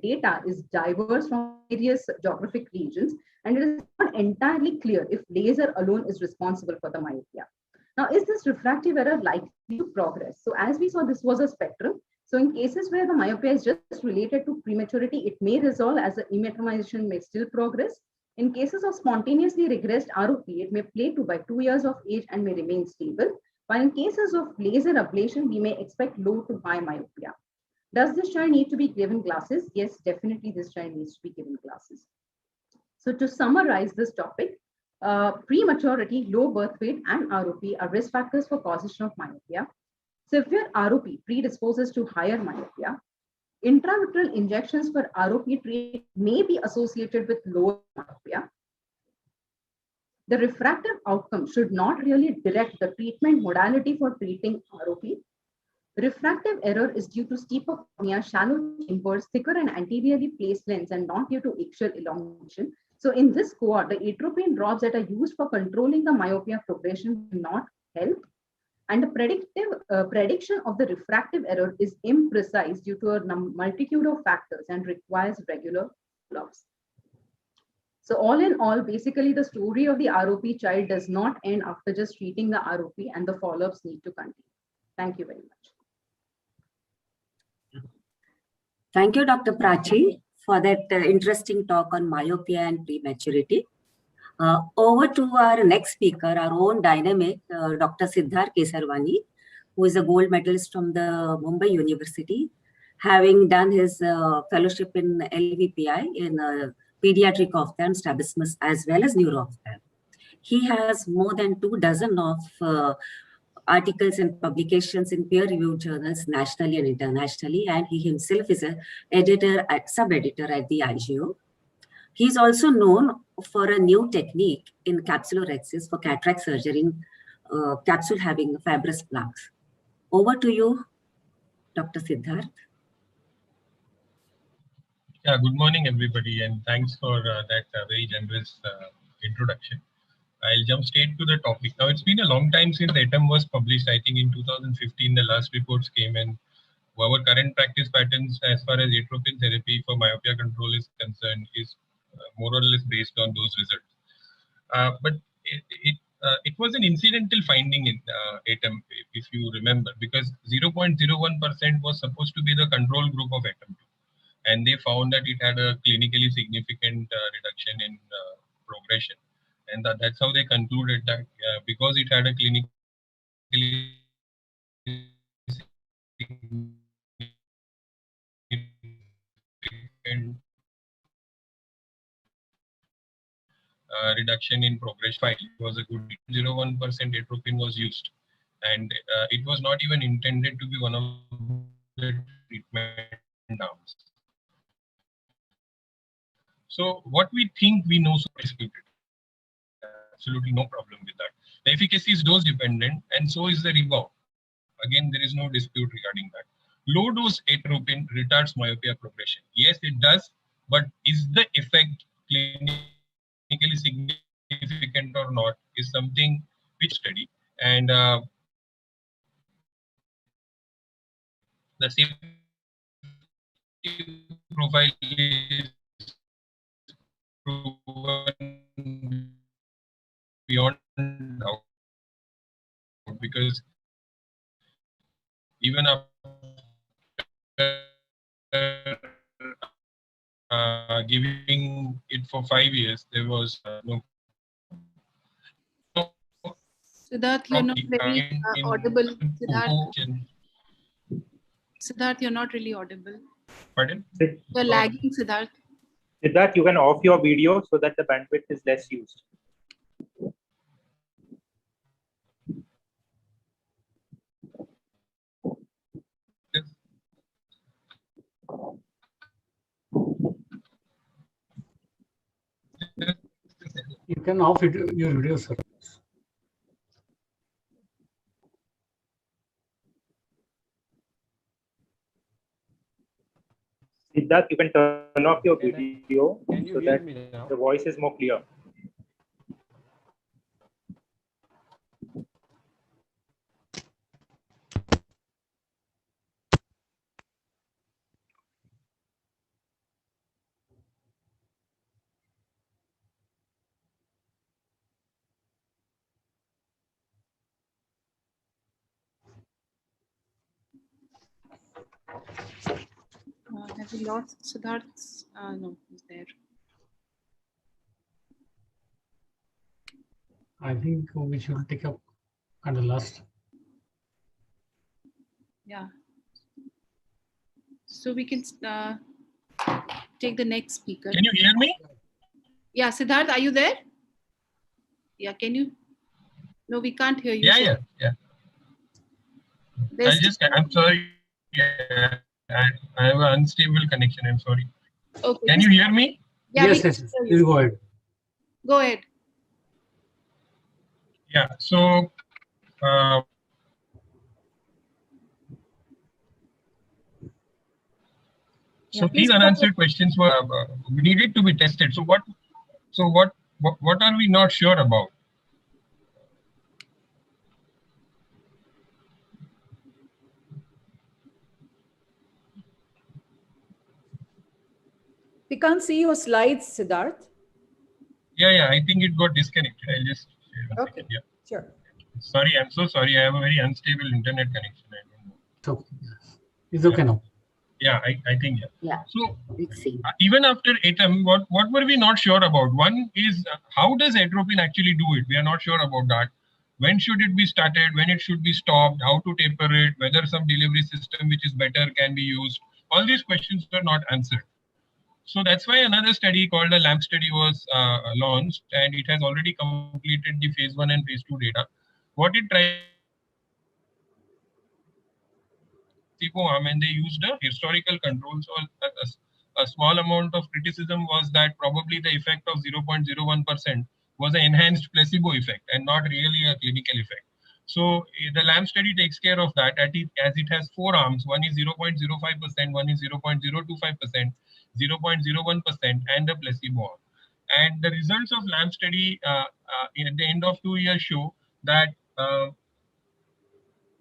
data is diverse from various geographic regions, and it is not entirely clear if laser alone is responsible for the myopia. Now, is this refractive error likely to progress? So as we saw, this was a spectrum. So in cases where the myopia is just related to prematurity, it may resolve as the emmetromisation may still progress. In cases of spontaneously regressed ROP, it may play to by 2 years of age and may remain stable. While in cases of laser ablation, we may expect low to high myopia. Does this child need to be given glasses? Yes, definitely this child needs to be given glasses. So to summarize this topic, prematurity, low birth weight, and ROP are risk factors for causation of myopia. Severe ROP predisposes to higher myopia. Intravitreal injections for ROP treatment may be associated with lower myopia. The refractive outcome should not really direct the treatment modality for treating ROP. Refractive error is due to steeper cornea, shallow chambers, thicker and anteriorly placed lens, and not due to axial elongation. So in this cohort, the atropine drops that are used for controlling the myopia progression will not help. And the prediction of the refractive error is imprecise due to a multitude of factors and requires regular follow-ups. So all in all, basically the story of the ROP child does not end after just treating the ROP, and the follow-ups need to continue. Thank you very much. Thank you, Dr. Prachi, for that interesting talk on myopia and prematurity. Over to our next speaker, our own dynamic, Dr. Siddhar Kesarwani, who is a gold medalist from the Mumbai University, having done his fellowship in LVPI in Paediatric Ophthal, Strabismus, as well as Neuro-Ophthal. He has more than 24 of articles and publications in peer-reviewed journals nationally and internationally, and he himself is an sub-editor at the IGO. He is also known for a new technique in capsulorhexis for cataract surgery, capsule having fibrous plaques. Over to you, Dr. Siddharth. Yeah, good morning, everybody, and thanks for that very generous introduction. I'll jump straight to the topic. Now, it's been a long time since the ATOM was published. I think in 2015, the last reports came, and our current practice patterns as far as atropine therapy for myopia control is concerned is more or less based on those results. But it was an incidental finding in ATOM, if you remember, because 0.01% was supposed to be the control group of ATOM 2. And they found that it had a clinically significant reduction in progression. And that's how they concluded that because it had a clinically significant reduction in progression, it was a good 0.01% atropine was used. And it was not even intended to be one of the treatment arms. So what we think we know, so absolutely no problem with that. The efficacy is dose dependent, and so is the rebound. Again, there is no dispute regarding that. Low dose atropine retards myopia progression. Yes, it does, but is the effect clinically significant or not is something which study. And the safety profile is proven beyond doubt, because even after giving it for 5 years, there was no. Siddharth, you're not very audible. Siddharth, you're not really audible. Pardon? You're lagging, Siddharth. Siddharth, you can off your video so that the bandwidth is less used. You can off your video, sir. Siddharth, you can turn off your video so that the voice is more clear. Have we lost Siddharth's? No, he's there. I think we should take up at the last. Yeah. So we can take the next speaker. Can you hear me? Yeah, Siddharth, are you there? Yeah, can you? No, we can't hear you. Yeah. I'm sorry. Yeah, I have an unstable connection. I'm sorry. Okay. Can you hear me? Yeah, Yes. Please go ahead. Go ahead. Yeah. So. So these unanswered questions were needed to be tested. So what are we not sure about? We can't see your slides, Siddharth. Yeah. I think it got disconnected. I'll just share one second. Yeah. Sure. Sorry, I'm so sorry. I have a very unstable internet connection. I don't know. So it's okay now. Yeah, I think Yeah. So Let's see. even after ATOM, what were we not sure about? One is how does atropine actually do it? We are not sure about that. When should it be started? When it should be stopped? How to taper it? Whether some delivery system which is better can be used? All these questions were not answered. So that's why another study called the LAMP study was launched, and it has already completed the phase 1 and phase 2 data. What it tried and they used a historical control. So a small amount of criticism was that probably the effect of 0.01% was an enhanced placebo effect and not really a clinical effect. So the LAMP study takes care of that as it has 4 arms. One is 0.05%, one is 0.025%, 0.01%, and the placebo arm. And the results of LAMP study at the end of 2 years show that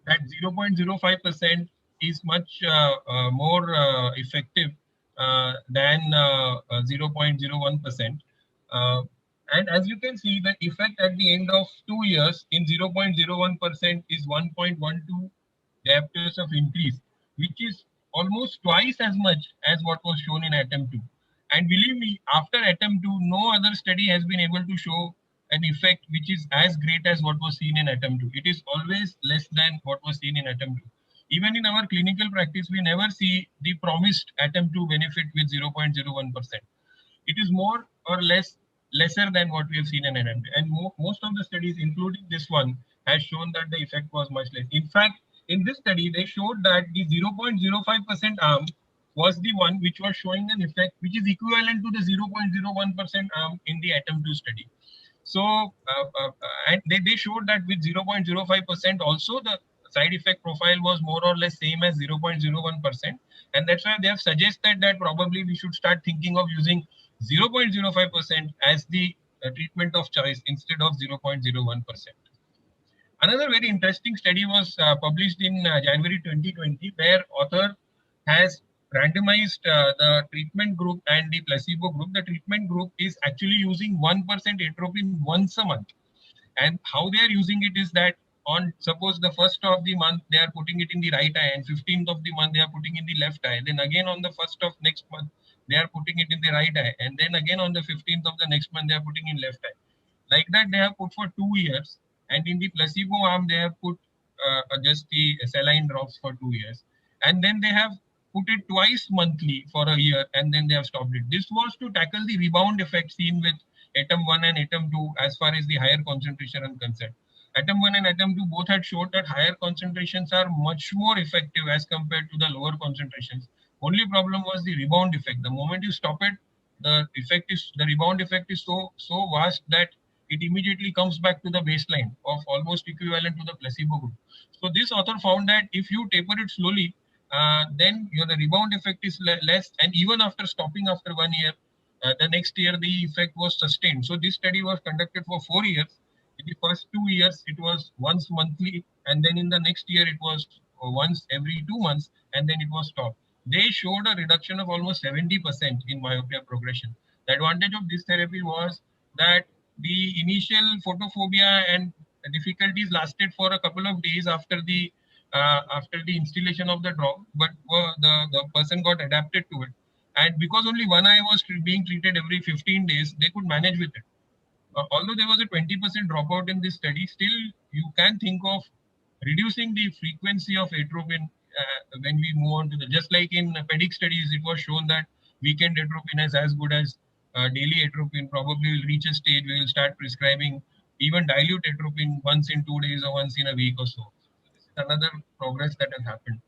that 0.05% is much more effective than 0.01%. And as you can see, the effect at the end of 2 years in 0.01% is 1.12 diopters of increase, which is almost twice as much as what was shown in attempt 2. And believe me, after attempt 2, no other study has been able to show an effect which is as great as what was seen in attempt 2. It is always less than what was seen in attempt 2. Even in our clinical practice, we never see the promised attempt 2 benefit with 0.01%. It is more or lesser than what we have seen in attempt. And most of the studies, including this one, has shown that the effect was much less. In fact, in this study, they showed that the 0.05% arm was the one which was showing an effect which is equivalent to the 0.01% arm in the attempt 2 study. So, and they showed that with 0.05% also the side effect profile was more or less same as 0.01%. And that's why they have suggested that probably we should start thinking of using 0.05% as the treatment of choice instead of 0.01%. Another very interesting study was published in January 2020, where author has randomized the treatment group and the placebo group. The treatment group is actually using 1% atropine once a month. And how they are using it is that on suppose the first of the month they are putting it in the right eye, and 15th of the month they are putting in the left eye. Then again on the first of next month they are putting it in the right eye, and then again on the 15th of the next month they are putting in left eye. Like that they have put for 2 years, and in the placebo arm they have put just the saline drops for 2 years, and then they have put it twice monthly for a year, and then they have stopped it. This was to tackle the rebound effect seen with atom 1 and atom 2 as far as the higher concentration are concerned. Atom 1 and atom 2 both had showed that higher concentrations are much more effective as compared to the lower concentrations. Only problem was the rebound effect. The moment you stop it, the rebound effect is so vast that it immediately comes back to the baseline of almost equivalent to the placebo group. So this author found that if you taper it slowly, then the rebound effect is less, and even after stopping after 1 year, the next year the effect was sustained. So this study was conducted for 4 years. In the first 2 years, it was once monthly, and then in the next year it was once every 2 months, and then it was stopped. They showed a reduction of almost 70% in myopia progression. The advantage of this therapy was that the initial photophobia and difficulties lasted for a couple of days after the installation of the drop, but the person got adapted to it. And because only one eye was being treated every 15 days, they could manage with it. Although there was a 20% dropout in this study, still you can think of reducing the frequency of atropine when we move on to just like in pedic studies, it was shown that weekend atropine is as good as daily atropine. Probably will reach a stage where we will start prescribing even dilute atropine once in 2 days or once in a week or so. This is another progress that has happened.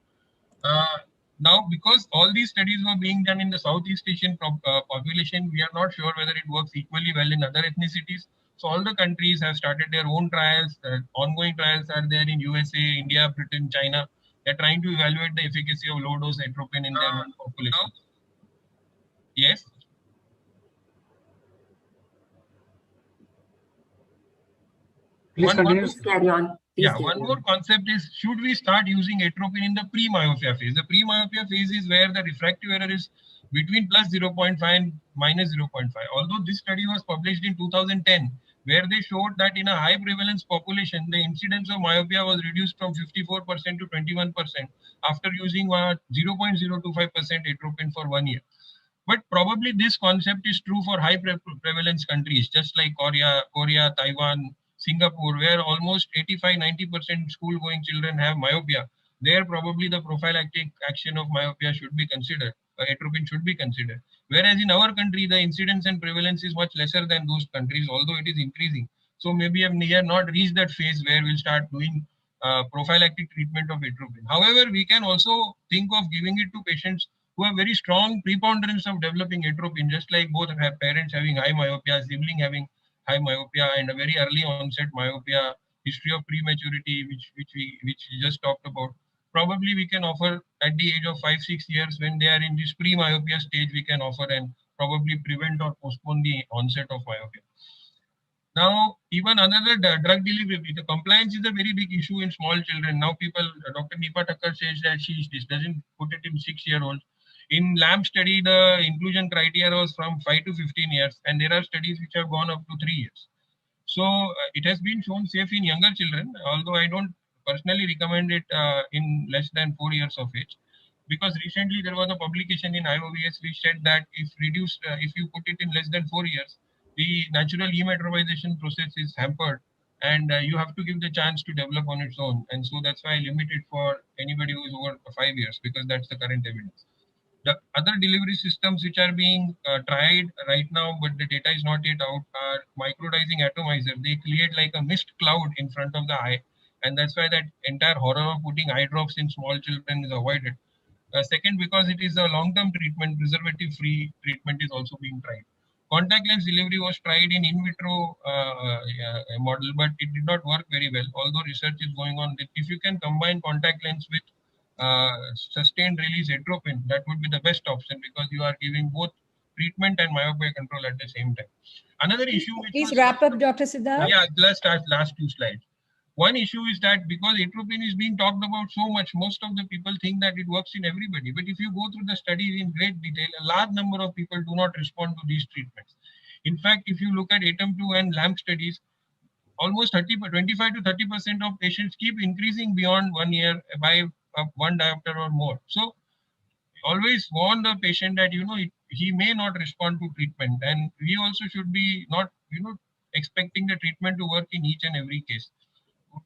Now, because all these studies were being done in the Southeast Asian population, we are not sure whether it works equally well in other ethnicities. So all the countries have started their own trials. Ongoing trials are there in USA, India, Britain, China. They're trying to evaluate the efficacy of low-dose atropine in their own population. Yes? Please continue. Carry on. One more concept is, should we start using atropine in the pre-myopia phase? The pre-myopia phase is where the refractive error is between plus 0.5 and minus 0.5. Although this study was published in 2010, where they showed that in a high prevalence population, the incidence of myopia was reduced from 54% to 21% after using 0.025% atropine for 1 year. But probably this concept is true for high prevalence countries, just like Korea, Taiwan, Singapore, where almost 85-90% school-going children have myopia. There probably the prophylactic action of myopia should be considered, atropine should be considered. Whereas in our country, the incidence and prevalence is much lesser than those countries, although it is increasing. So maybe we have not reached that phase where we'll start doing prophylactic treatment of atropine. However, we can also think of giving it to patients who have very strong preponderance of developing atropine, just like both have parents having high myopia, sibling having high myopia, and a very early onset myopia, history of prematurity, which we just talked about. Probably we can offer at the age of 5-6 years when they are in this pre-myopia stage, we can offer an probably prevent or postpone the onset of myopia. Now, even another drug delivery, the compliance is a very big issue in small children. Now, people, Dr. Nipa Thakkar says that she doesn't put it in 6-year-olds. In LAMP study, the inclusion criteria was from 5 to 15 years, and there are studies which have gone up to 3 years. So, it has been shown safe in younger children, although I don't personally recommend it in less than 4 years of age. Because recently there was a publication in IOVS which said that if you put it in less than 4 years, the natural hematization process is hampered, and you have to give the chance to develop on its own. And so that's why I limit it for anybody who is over 5 years, because that's the current evidence. The other delivery systems which are being tried right now, but the data is not yet out, are microdosing atomizer. They create like a mist cloud in front of the eye, and that's why that entire horror of putting eye drops in small children is avoided. Second, because it is a long-term treatment, preservative-free treatment is also being tried. Contact lens delivery was tried in vitro model, but it did not work very well, although research is going on. If you can combine contact lens with sustained release atropine, that would be the best option, because you are giving both treatment and myopia control at the same time. Another issue which Please wrap up, Dr. Siddhar. Yeah, let's start last 2 slides. One issue is that because atropine is being talked about so much, most of the people think that it works in everybody. But if you go through the studies in great detail, a large number of people do not respond to these treatments. In fact, if you look at ATOM2 and LAMP studies, almost 25 to 30% of patients keep increasing beyond 1 year by 1 diopter or more. So always warn the patient that, he may not respond to treatment, and we also should be not, expecting the treatment to work in each and every case.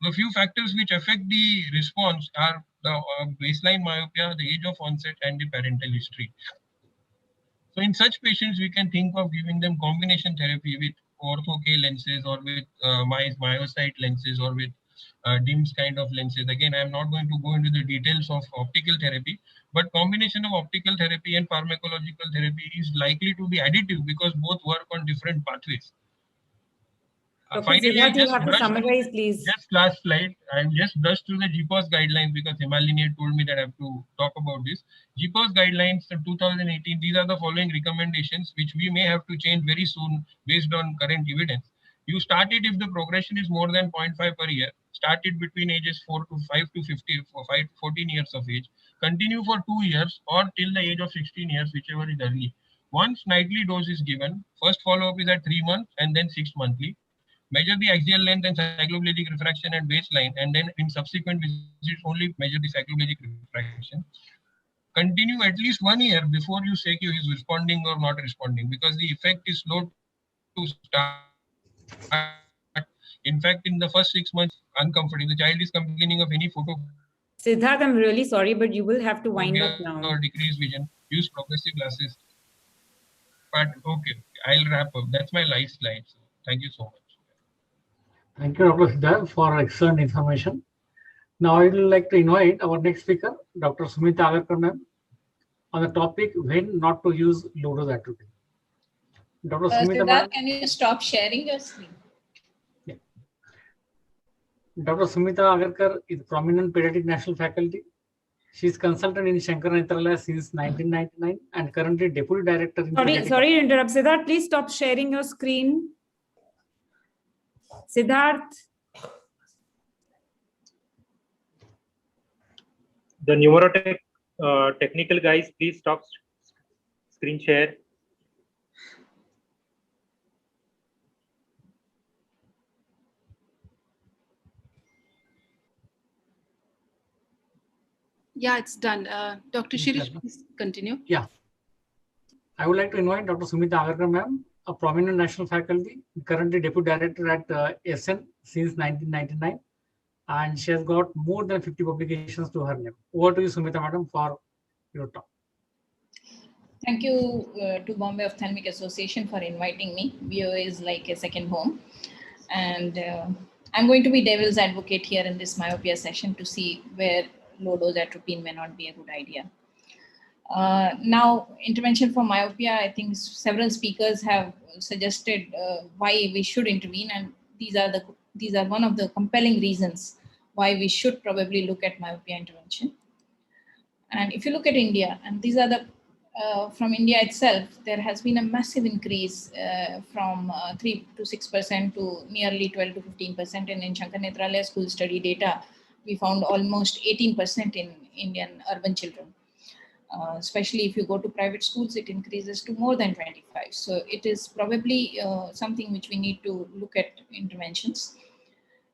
The few factors which affect the response are the baseline myopia, the age of onset, and the parental history. So in such patients, we can think of giving them combination therapy with Ortho K lenses, or with myocyte lenses, or with DIMS kind of lenses. Again, I am not going to go into the details of optical therapy, but combination of optical therapy and pharmacological therapy is likely to be additive, because both work on different pathways. Finally, Siddharth, you have to summarize, please. Just last slide. I've just brushed through the GPOS guidelines, because Himalini had told me that I have to talk about this. GPOS guidelines in 2018, these are the following recommendations, which we may have to change very soon based on current evidence. You start it if the progression is more than 0.5 per year. Start it between ages 5 to 14 years of age. Continue for 2 years or till the age of 16 years, whichever is early. Once nightly dose is given, first follow-up is at 3 months and then 6 monthly. Measure the axial length and cycloplegic refraction at baseline, and then in subsequent visits only measure the cycloplegic refraction. Continue at least 1 year before you say he is responding or not responding, because the effect is slow to start. In fact, in the first 6 months, uncomfortable. The child is complaining of any photo. Siddharth, I'm really sorry, but you will have to wind up now. Or decreased vision. Use progressive glasses. But okay, I'll wrap up. That's my live slide. So thank you so much. Thank you, Dr. Siddhar, for excellent information. Now, I would like to invite our next speaker, Dr. Sumita Agarkar ma'am, on the topic when not to use low-dose atropine. Dr. Sumita Siddhar, can you stop sharing your screen? Yeah. Dr. Sumita Agarkar is prominent pediatric national faculty. She is consultant in Shankar Netralaya since 1999 and currently deputy director in Sorry to interrupt. Siddharth, please stop sharing your screen. Siddharth. The numerotech technical guys, please stop screen share. Yeah, it's done. Dr. Shirish, please continue. Yeah. I would like to invite Dr. Sumita Agarkar ma'am, a prominent national faculty, currently deputy director at SN since 1999. And she has got more than 50 publications to her name. Over to you, Sumita madam, for your talk. Thank you to Bombay Ophthalmic Association for inviting me. BOA is like a second home. And I'm going to be devil's advocate here in this myopia session to see where low-dose atropine may not be a good idea. Now, intervention for myopia, I think several speakers have suggested why we should intervene, and these are one of the compelling reasons why we should probably look at myopia intervention. And if you look at India, and these are the from India itself, there has been a massive increase from 3 to 6% to nearly 12 to 15%. And in Shankar Nethralaya school study data, we found almost 18% in Indian urban children. Especially if you go to private schools, it increases to more than 25. So it is probably something which we need to look at interventions.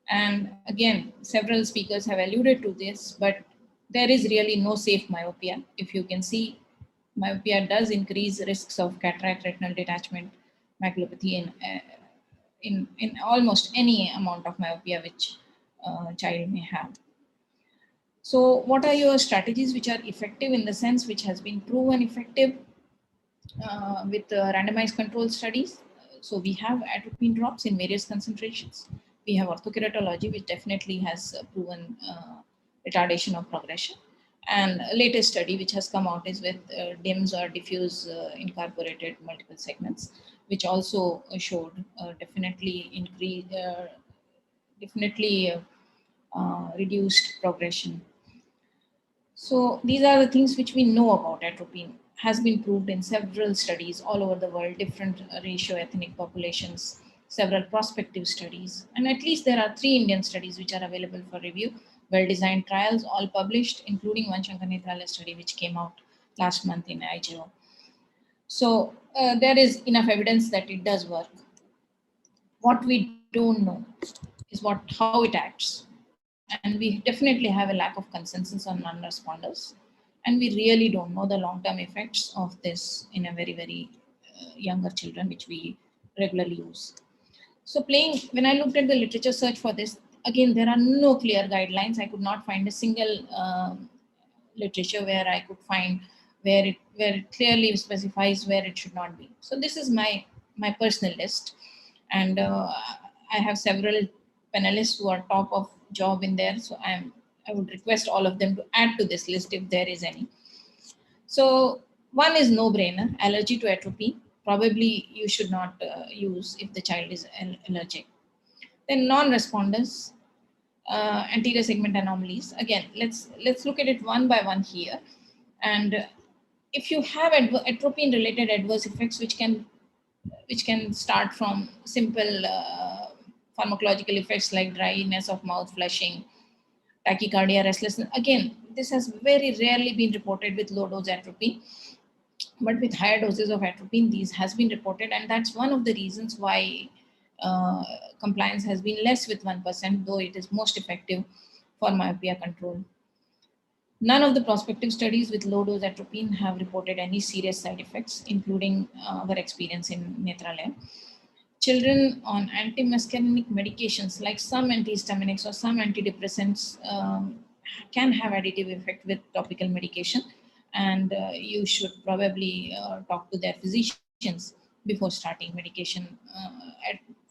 And again, several speakers have alluded to this, but there is really no safe myopia. If you can see, myopia does increase risks of cataract, retinal detachment, maculopathy in almost any amount of myopia which a child may have. So what are your strategies which are effective in the sense which has been proven effective with randomized control studies? So we have atropine drops in various concentrations. We have orthokeratology, which definitely has proven retardation of progression. And a latest study which has come out is with DIMS or diffuse incorporated multiple segments, which also showed definitely reduced progression. So these are the things which we know about atropine. Has been proved in several studies all over the world, different ratio ethnic populations, several prospective studies, and at least there are 3 Indian studies which are available for review, well-designed trials, all published, including one Shankar Nethralaya study which came out last month in IGO. So there is enough evidence that it does work. What we don't know is how it acts. And we definitely have a lack of consensus on non-responders. And we really don't know the long-term effects of this in a very, very younger children, which we regularly use. So when I looked at the literature search for this, again, there are no clear guidelines. I could not find a single literature where I could find where it clearly specifies where it should not be. So this is my personal list. And I have several panelists who are top of job in there. So I would request all of them to add to this list if there is any. So one is no-brainer, allergy to atropine. Probably you should not use if the child is allergic. Then non-responders, anterior segment anomalies. Again, let's look at it one by one here. And if you have atropine-related adverse effects, which can start from simple pharmacological effects like dryness of mouth, flushing, tachycardia, restlessness. Again, this has very rarely been reported with low dose atropine, but with higher doses of atropine, these has been reported, and that's one of the reasons why compliance has been less with 1%, though it is most effective for myopia control. None of the prospective studies with low dose atropine have reported any serious side effects, including our experience in Nethralaya. Children on antimuscarinic medications like some antihistaminics or some antidepressants can have additive effect with topical medication, and you should probably talk to their physicians before starting medication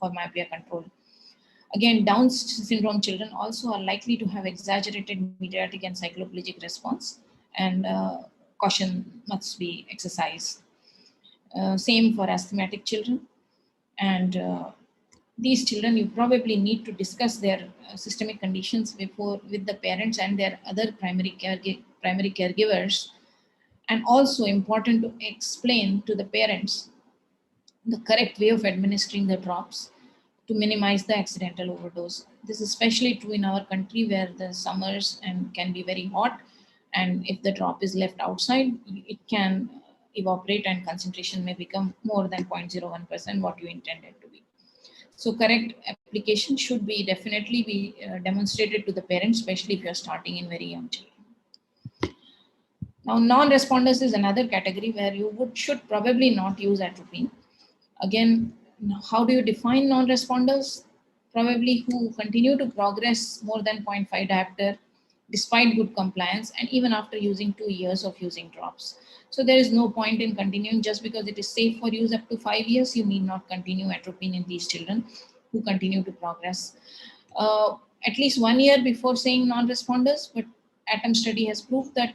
for myopia control. Again, Down syndrome children also are likely to have exaggerated mydriatic and cycloplegic response, and caution must be exercised. Same for asthmatic children. And these children, you probably need to discuss their systemic conditions with the parents and their other primary caregivers. And also important to explain to the parents the correct way of administering the drops to minimize the accidental overdose. This is especially true in our country where the summers can be very hot, and if the drop is left outside, it can evaporate and concentration may become more than 0.01% what you intended to be. So correct application should definitely be demonstrated to the parents, especially if you're starting in very young children. Now, non-responders is another category where you should probably not use atropine. Again, how do you define non-responders? Probably who continue to progress more than 0.5 diopter despite good compliance and even after using 2 years of using drops. So there is no point in continuing just because it is safe for use up to 5 years. You need not continue atropine in these children who continue to progress. At least 1 year before saying non-responders, but ATOM study has proved that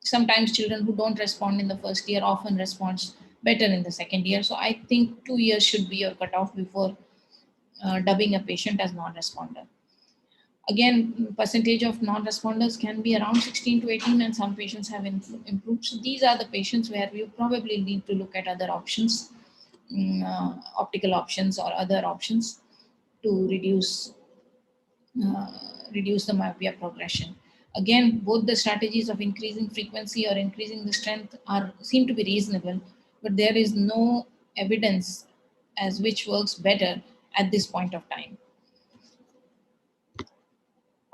sometimes children who don't respond in the first year often responds better in the second year. So I think 2 years should be your cutoff before dubbing a patient as non-responder. Again, percentage of non-responders can be around 16 to 18, and some patients have improved. So these are the patients where we probably need to look at other options, optical options or other options to reduce the myopia progression. Again, both the strategies of increasing frequency or increasing the strength seem to be reasonable, but there is no evidence as which works better at this point of time.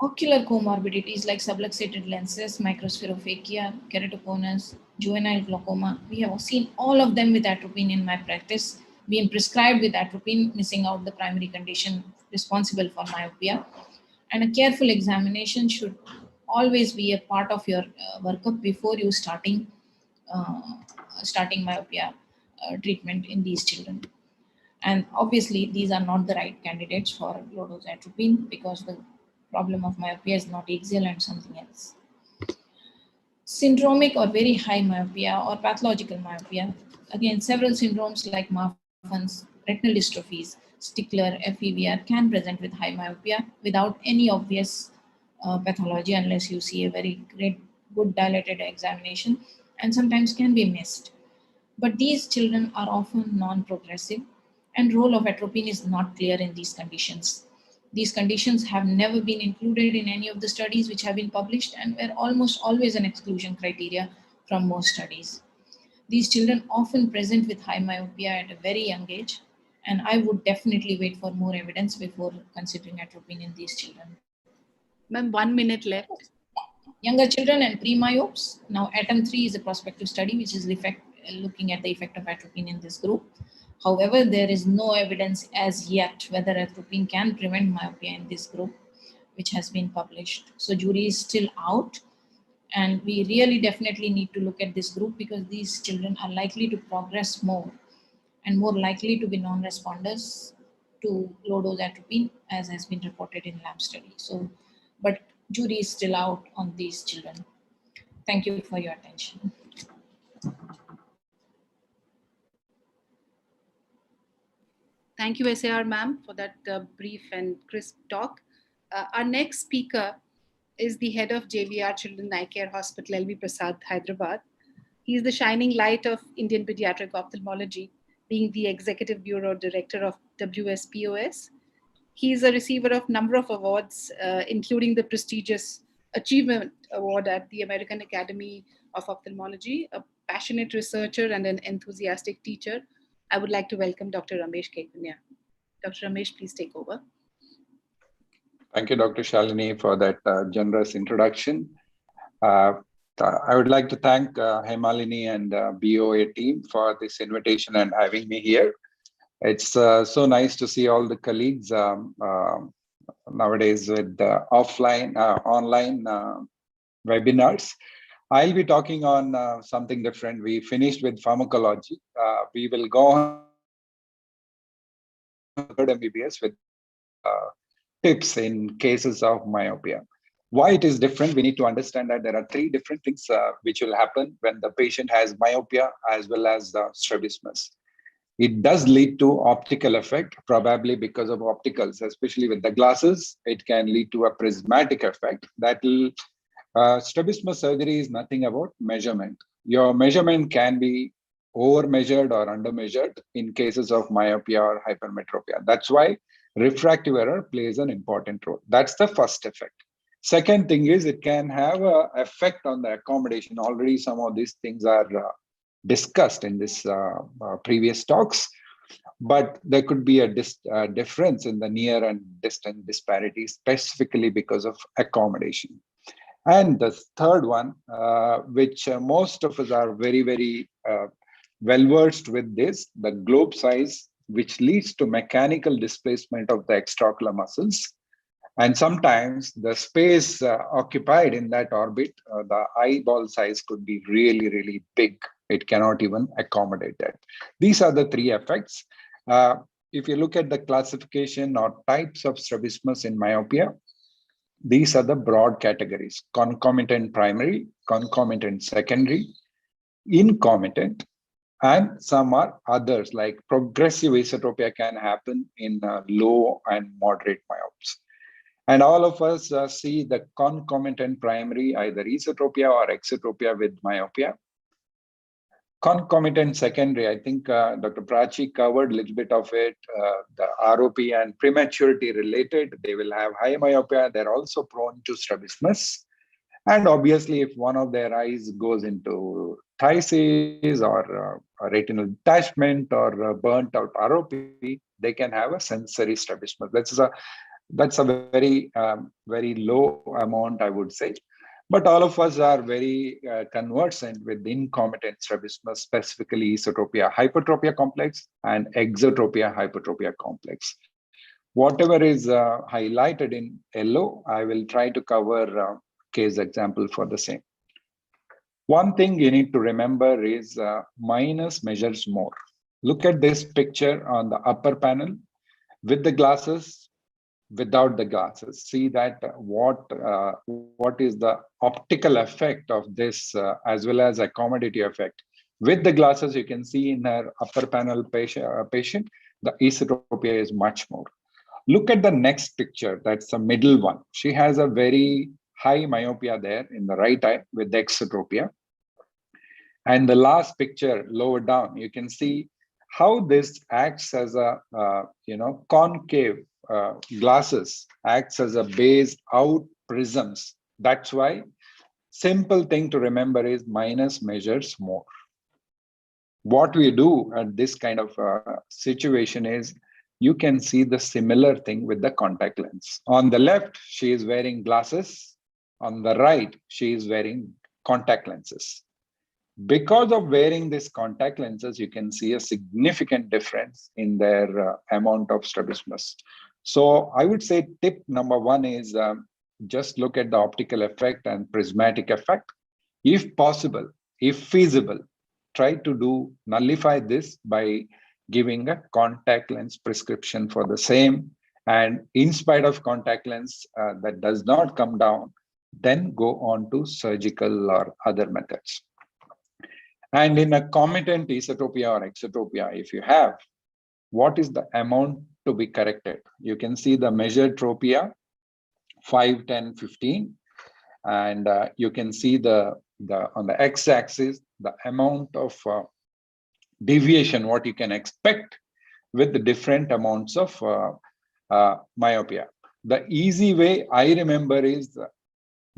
Ocular comorbidities like subluxated lenses, microspherophakia, keratoconus, juvenile glaucoma, we have seen all of them with atropine in my practice, being prescribed with atropine, missing out the primary condition responsible for myopia. And a careful examination should always be a part of your workup before you starting myopia treatment in these children. And obviously, these are not the right candidates for low-dose atropine because the problem of myopia is not axial and something else. Syndromic or very high myopia or pathological myopia. Again, several syndromes like Marfan's, retinal dystrophies, Stickler, FEVR can present with high myopia without any obvious pathology unless you see a very good dilated examination, and sometimes can be missed. But these children are often non-progressive, and role of atropine is not clear in these conditions. These conditions have never been included in any of the studies which have been published and were almost always an exclusion criteria from most studies. These children often present with high myopia at a very young age, and I would definitely wait for more evidence before considering atropine in these children. Ma'am, 1 minute left. Younger children and pre-myopes. Now, ATOM-3 is a prospective study which is looking at the effect of atropine in this group. However, there is no evidence as yet whether atropine can prevent myopia in this group, which has been published. So jury is still out, and we really definitely need to look at this group because these children are likely to progress more and more likely to be non-responders to low-dose atropine, as has been reported in lab study. So, but jury is still out on these children. Thank you for your attention. Thank you, SAR ma'am, for that brief and crisp talk. Our next speaker is the head of JVR Children Eye Care Hospital, LV Prasad, Hyderabad. He is the shining light of Indian pediatric ophthalmology, being the Executive Bureau Director of WSPOS. He is a receiver of a number of awards, including the prestigious Achievement Award at the American Academy of Ophthalmology, a passionate researcher and an enthusiastic teacher. I would like to welcome Dr. Ramesh Kaitanya. Dr. Ramesh, please take over. Thank you, Dr. Shalini, for that generous introduction. I would like to thank Hemalini and BOA team for this invitation and having me here. It's so nice to see all the colleagues nowadays with online webinars. I'll be talking on something different. We finished with pharmacology. We will go on MBBS with tips in cases of myopia. Why it is different, we need to understand that there are three different things which will happen when the patient has myopia as well as strabismus. It does lead to optical effect, probably because of opticals, especially with the glasses. It can lead to a prismatic effect that will strabismus surgery is nothing about measurement. Your measurement can be over-measured or under-measured in cases of myopia or hypermetropia. That's why refractive error plays an important role. That's the first effect. Second thing is it can have an effect on the accommodation. Already some of these things are discussed in this previous talks, but there could be a difference in the near and distant disparity, specifically because of accommodation. And the third one, which most of us are very, very well-versed with this, the globe size, which leads to mechanical displacement of the extraocular muscles. And sometimes the space occupied in that orbit, the eyeball size could be really, really big. It cannot even accommodate that. These are the three effects. If you look at the classification or types of strabismus in myopia, these are the broad categories: concomitant primary, concomitant secondary, incomitant, and some are others, like progressive esotropia can happen in low and moderate myopes. And all of us see the concomitant primary, either esotropia or exotropia with myopia. Concomitant secondary, I think Dr. Prachi covered a little bit of it. The ROP and prematurity related, they will have high myopia. They're also prone to strabismus. And obviously, if one of their eyes goes into phthisis or a retinal detachment or burnt out ROP, they can have a sensory strabismus. That's a very, very low amount, I would say. But all of us are very conversant with incomitant strabismus, specifically esotropia hypertropia complex and exotropia hypertropia complex. Whatever is highlighted in yellow, I will try to cover case example for the same. One thing you need to remember is minus measures more. Look at this picture on the upper panel with the glasses, without the glasses. See that what is the optical effect of this as well as accommodative effect. With the glasses, you can see in her upper panel patient, the esotropia is much more. Look at the next picture, that's the middle one. She has a very high myopia there in the right eye with the exotropia. And the last picture lower down, you can see how this acts as a concave glasses acts as a base out prisms. That's why simple thing to remember is minus measures more. What we do at this kind of situation is you can see the similar thing with the contact lens. On the left, she is wearing glasses. On the right, she is wearing contact lenses. Because of wearing these contact lenses, you can see a significant difference in their amount of strabismus. So I would say tip number one is just look at the optical effect and prismatic effect. If possible, if feasible, try to nullify this by giving a contact lens prescription for the same. And in spite of contact lens that does not come down, then go on to surgical or other methods. And in a comitant esotropia or exotropia, if you have, what is the amount to be corrected? You can see the measured tropia, 5, 10, 15. And you can see on the x-axis, the amount of deviation, what you can expect with the different amounts of myopia. The easy way I remember is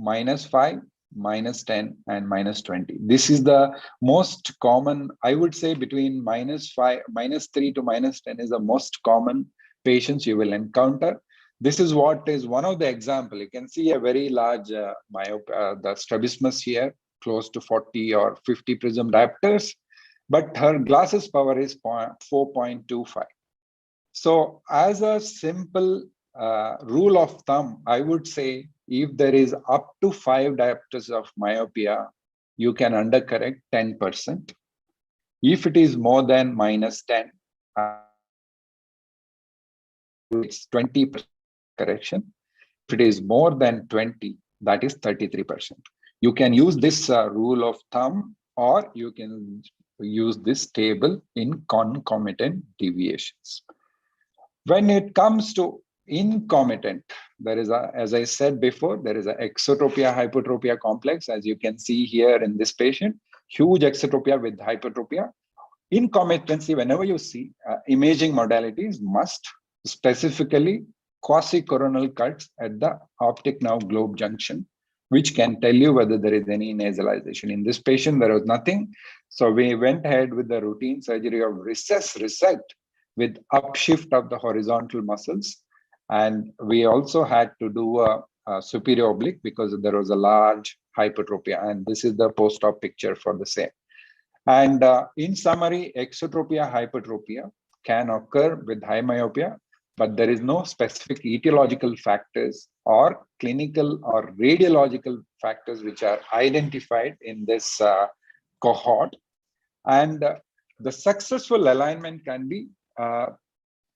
-5, -10, and -20. This is the most common, I would say, between -5, -3 to -10 is the most common patients you will encounter. This is what is one of the example. You can see a very large myopia, the strabismus here, close to 40 or 50 prism diopters, but her glasses power is 4.25. So as a simple rule of thumb, I would say if there is up to 5 diopters of myopia, you can undercorrect 10%. If it is more than -10, it's 20% correction. If it is more than 20, that is 33%. You can use this rule of thumb, or you can use this table in concomitant deviations. When it comes to incomitant, there is as I said before, there is an exotropia hypertropia complex, as you can see here in this patient, huge exotropia with hypertropia. Incomitancy, whenever you see imaging modalities, must specifically quasi-coronal cuts at the optic nerve globe junction, which can tell you whether there is any nasalization. In this patient, there was nothing. So we went ahead with the routine surgery of reset with upshift of the horizontal muscles. And we also had to do a superior oblique because there was a large hypertropia. And this is the post-op picture for the same. And in summary, exotropia hypertropia can occur with high myopia, but there is no specific etiological factors or clinical or radiological factors which are identified in this cohort. And the successful alignment can be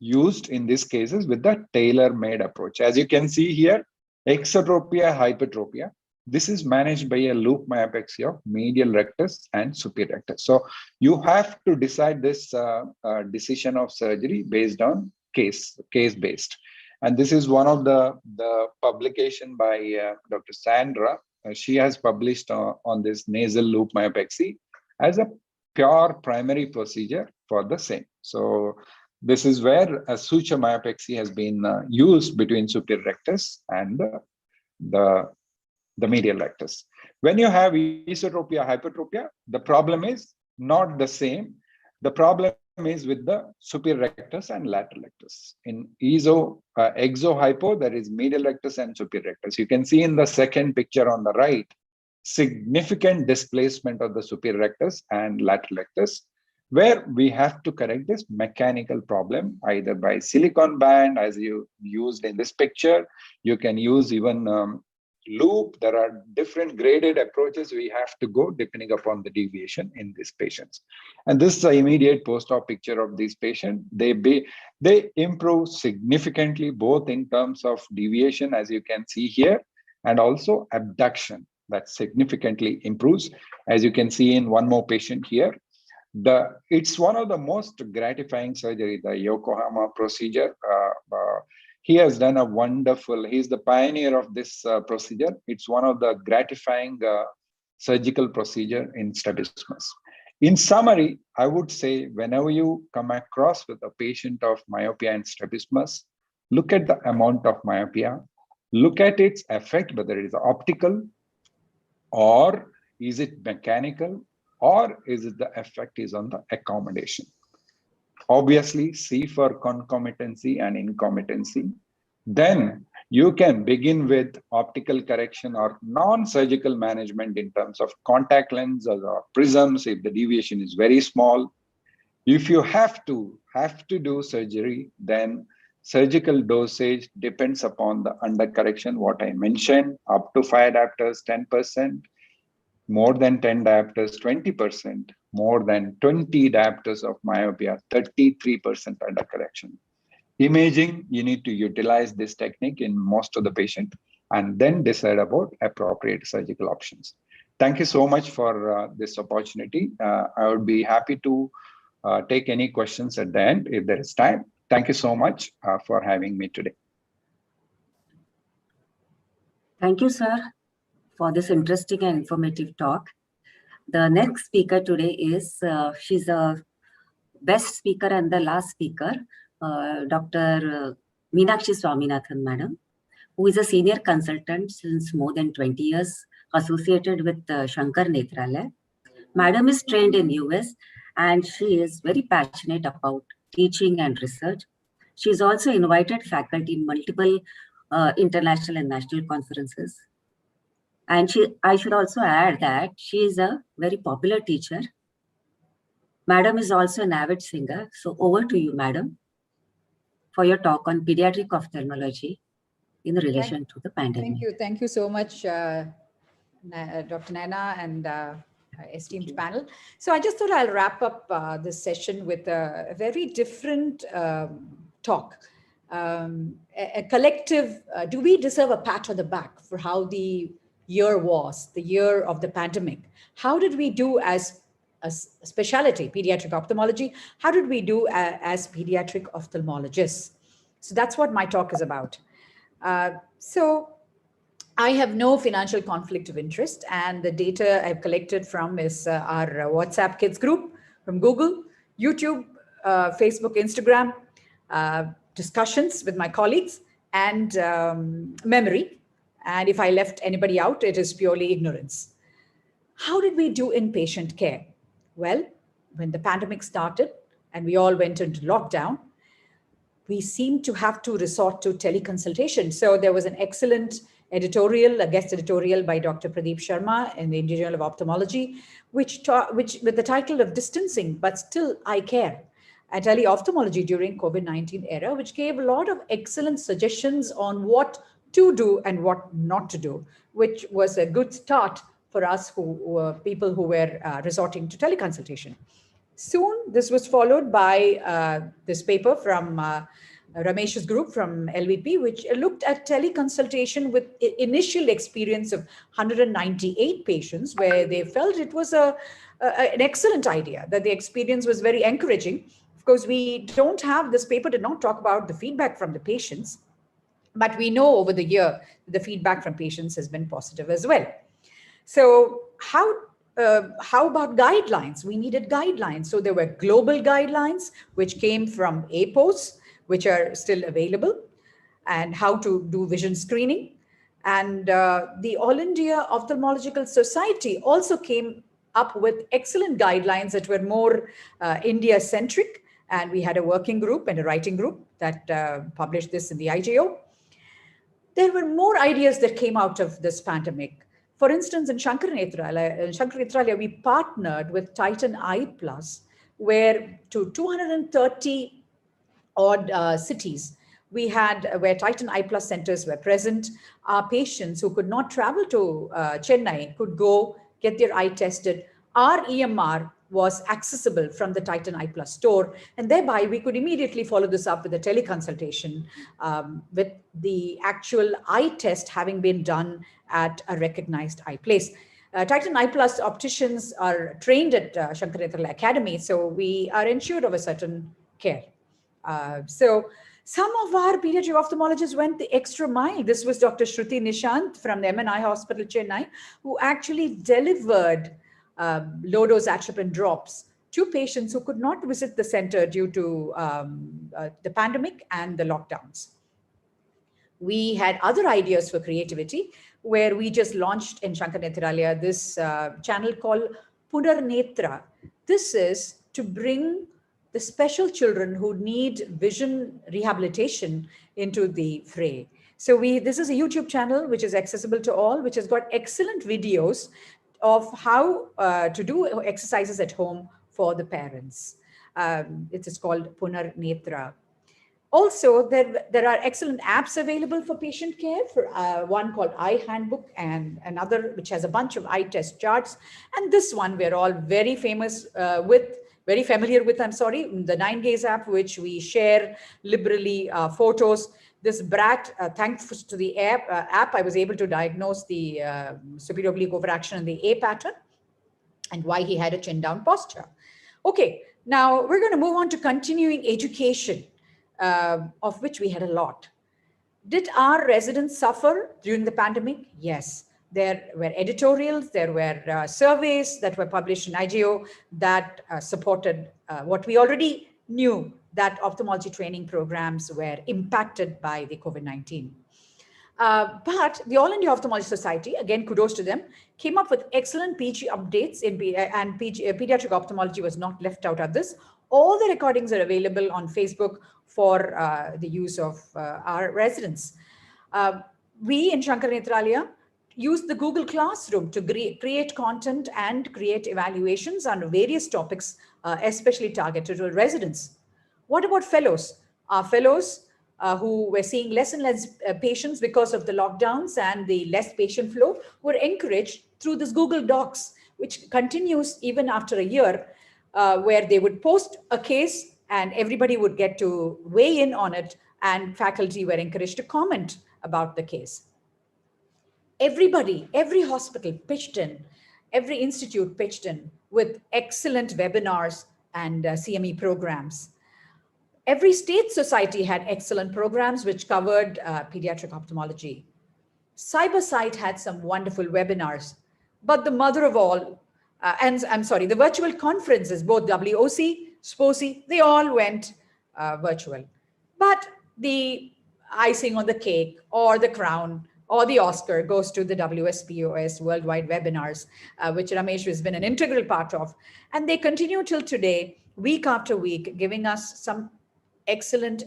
used in these cases with the tailor-made approach. As you can see here, exotropia hypertropia, this is managed by a loop myopexy of medial rectus and superior rectus. So you have to decide this decision of surgery based on case-based. And this is one of the publication by Dr. Sandra. She has published on this nasal loop myopexy as a pure primary procedure for the same. So this is where a suture myopexy has been used between superior rectus and the medial rectus. When you have esotropia, hypertropia, the problem is not the same. The problem is with the superior rectus and lateral rectus. In exo-hypo, there is medial rectus and superior rectus. You can see in the second picture on the right, significant displacement of the superior rectus and lateral rectus, where we have to correct this mechanical problem either by silicone band, as you used in this picture. You can use even loop. There are different graded approaches we have to go depending upon the deviation in these patients. And this is the immediate post-op picture of these patients. They improve significantly, both in terms of deviation, as you can see here, and also abduction that significantly improves. As you can see in one more patient here, it's one of the most gratifying surgery, the Yokohama procedure. He has done a wonderful, he's the pioneer of this procedure. It's one of the gratifying surgical procedure in strabismus. In summary, I would say whenever you come across with a patient of myopia and strabismus, look at the amount of myopia, look at its effect, whether it is optical or is it mechanical, or is it the effect is on the accommodation. Obviously, see for concomitancy and incompetency. Then you can begin with optical correction or non-surgical management in terms of contact lenses or prisms if the deviation is very small. If you have to do surgery, then surgical dosage depends upon the undercorrection, what I mentioned, up to 5 diopters, 10%, more than 10 diopters, 20%, more than 20 diopters of myopia, 33% undercorrection. Imaging, you need to utilize this technique in most of the patient and then decide about appropriate surgical options. Thank you so much for this opportunity. I would be happy to take any questions at the end if there is time. Thank you so much for having me today. Thank you, sir, for this interesting and informative talk. The next speaker today is, she's a best speaker and the last speaker, Dr. Meenakshi Swaminathan, madam, who is a senior consultant since more than 20 years, associated with Shankar Nethralaya. Madam is trained in US and she is very passionate about teaching and research. She is also invited faculty in multiple international and national conferences. And I should also add that she is a very popular teacher. Madam is also an avid singer. So over to you, madam, for your talk on pediatric ophthalmology in relation to the pandemic. Thank you so much, Dr. Naina and esteemed panel. So I just thought I'll wrap up this session with a very different talk. A collective, do we deserve a pat on the back for how the year was, the year of the pandemic? How did we do as a specialty, pediatric ophthalmology? How did we do as pediatric ophthalmologists? So that's what my talk is about. So I have no financial conflict of interest, and the data I've collected from is our WhatsApp Kids group from Google, YouTube, Facebook, Instagram, discussions with my colleagues, and memory. And if I left anybody out, it is purely ignorance. How did we do in patient care? Well, when the pandemic started and we all went into lockdown, we seemed to have to resort to teleconsultation. So there was an excellent editorial, a guest editorial by Dr. Pradeep Sharma in the Indian Journal of Ophthalmology, which with the title of Distancing, but Still Eye Care at Tele-Ophthalmology during COVID-19 era, which gave a lot of excellent suggestions on what to do and what not to do, which was a good start for us who were people who were resorting to teleconsultation. Soon, this was followed by this paper from Ramesh's group from LVP, which looked at teleconsultation with initial experience of 198 patients, where they felt it was an excellent idea, that the experience was very encouraging. Of course, we don't have, this paper did not talk about the feedback from the patients, But we know over the year, the feedback from patients has been positive as well. So how about guidelines? We needed guidelines. So there were global guidelines, which came from APOS, which are still available, and how to do vision screening. And the All India Ophthalmological Society also came up with excellent guidelines that were more India-centric. And we had a working group and a writing group that published this in the IJO. There were more ideas that came out of this pandemic. For instance, in Shankar Nethralaya, we partnered with Titan Eye Plus, where to 230 odd cities, we had where Titan Eye Plus centers were present. Our patients who could not travel to Chennai could go get their eye tested. Our EMR was accessible from the Titan Eye Plus store, and thereby we could immediately follow this up with a teleconsultation with the actual eye test having been done at a recognized eye place. Titan Eye Plus opticians are trained at Shankar Nethralaya Academy, so we are ensured of a certain care. So some of our pediatric ophthalmologists went the extra mile. This was Dr. Shruti Nishant from the MNI Hospital, Chennai, who actually delivered low-dose atropine drops to patients who could not visit the center due to the pandemic and the lockdowns. We had other ideas for creativity, where we just launched in Shankar Nethralaya this channel called Punar Netra. This is to bring the special children who need vision rehabilitation into the fray. So this is a YouTube channel which is accessible to all, which has got excellent videos of how to do exercises at home for the parents. It is called Punar Netra. Also, there are excellent apps available for patient care, for one called Eye Handbook and another which has a bunch of eye test charts. And this one we're all very familiar with, the 9Gaze app, which we share liberally photos. This brat, thanks to the app, I was able to diagnose the superior oblique overaction in the A pattern and why he had a chin down posture. Okay, now we're going to move on to continuing education, of which we had a lot. Did our residents suffer during the pandemic? Yes. There were editorials, there were surveys that were published in IGO that supported what we already knew, that ophthalmology training programs were impacted by the COVID-19. But the All India Ophthalmology Society, again, kudos to them, came up with excellent PG updates, and pediatric ophthalmology was not left out of this. All the recordings are available on Facebook for the use of our residents. We in Shankar Nethralaya used the Google Classroom to create content and create evaluations on various topics, especially targeted to residents. What about fellows? Our fellows who were seeing less and less patients because of the lockdowns and the less patient flow were encouraged through this Google Docs, which continues even after a year, where they would post a case and everybody would get to weigh in on it, and faculty were encouraged to comment about the case. Everybody, every hospital pitched in, every institute pitched in with excellent webinars and CME programs. Every state society had excellent programs which covered pediatric ophthalmology. CyberSight had some wonderful webinars, but the mother of all, the virtual conferences, both WOC, SPOCI, they all went virtual. But the icing on the cake or the crown or the Oscar goes to the WSPOS worldwide webinars, which Ramesh has been an integral part of. And they continue till today, week after week, giving us some excellent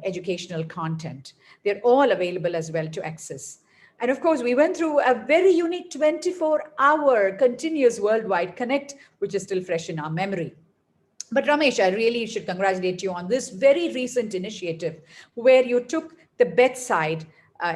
educational content. They're all available as well to access. And of course, we went through a very unique 24-hour continuous worldwide connect, which is still fresh in our memory. But Ramesh, I really should congratulate you on this very recent initiative where you took the bedside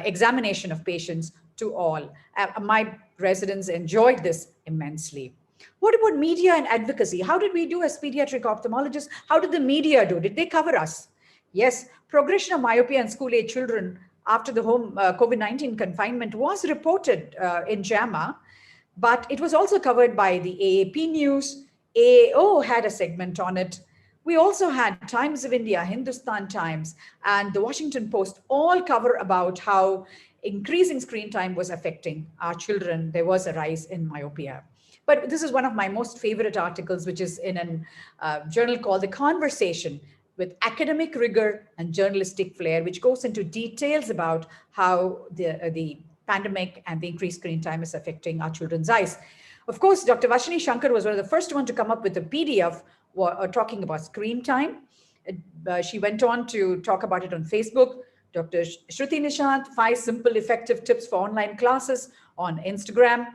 examination of patients to all. My residents enjoyed this immensely. What about media and advocacy? How did we do as pediatric ophthalmologists? How did the media do? Did they cover us? Yes, progression of myopia in school-age children after the home COVID-19 confinement was reported in JAMA, but it was also covered by the AAP News. AAO had a segment on it. We also had Times of India, Hindustan Times, and the Washington Post all cover about how increasing screen time was affecting our children. There was a rise in myopia. But this is one of my most favorite articles, which is in a journal called The Conversation, with academic rigor and journalistic flair, which goes into details about how the pandemic and the increased screen time is affecting our children's eyes. Of course, Dr. Vashini Shankar was one of the first one to come up with a PDF talking about screen time. She went on to talk about it on Facebook. Dr. Shruti Nishant, 5 simple effective tips for online classes on Instagram.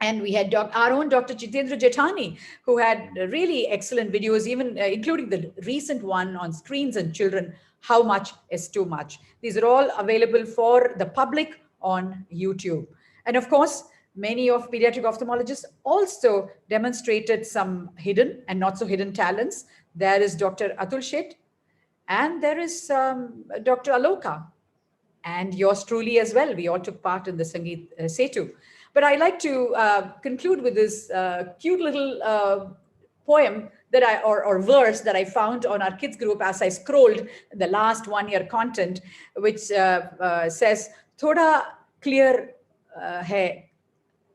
And we had our own Dr. Jitendra Jethani, who had really excellent videos, even including the recent one on screens and children, how much is too much. These are all available for the public on YouTube. And of course, many of pediatric ophthalmologists also demonstrated some hidden and not so hidden talents. There is Dr. Atul Sheth, and there is Dr. Aloka, and yours truly as well. We all took part in the Sangeet Setu. But I like to conclude with this cute little poem that or verse that I found on our kids group as I scrolled the last 1 year content, which says, "Thoda clear hai,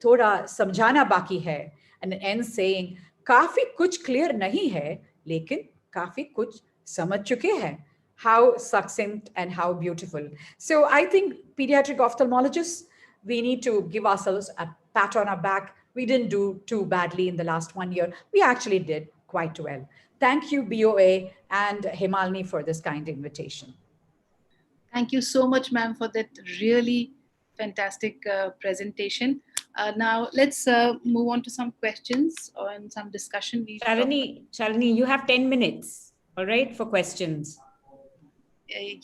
thoda samjhana baki hai," and it ends saying, "Kafi kuch clear nahi hai, lekin kafi kuch samajh chuke hai." How succinct and how beautiful. So I think pediatric ophthalmologists, we need to give ourselves a pat on our back. We didn't do too badly in the last 1 year. We actually did quite well. Thank you, BOA and Himalini, for this kind invitation. Thank you so much, ma'am, for that really fantastic presentation. Now let's move on to some questions and some discussion. Shalini, you have 10 minutes, all right, for questions.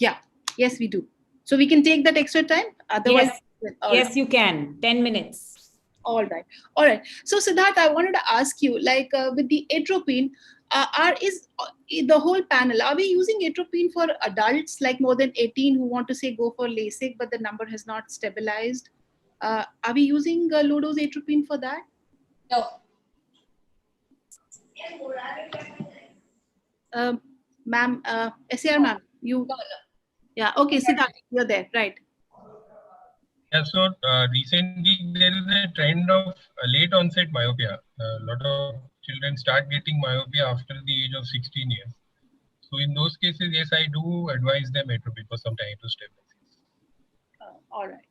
Yeah, yes, we do. So we can take that extra time? Otherwise, yes, you can. 10 minutes. All right. All right. So Siddharth, I wanted to ask you, like with the atropine, is the whole panel, are we using atropine for adults like more than 18 who want to say go for LASIK, but the number has not stabilized? Are we using low dose atropine for that? No. Ma'am, SAR ma'am, you. Yeah, okay, Siddharth, you're there, right. Yeah, so recently there is a trend of late onset myopia. A lot of children start getting myopia after the age of 16 years. So in those cases, yes, I do advise them atropine for some time to stabilize. All right.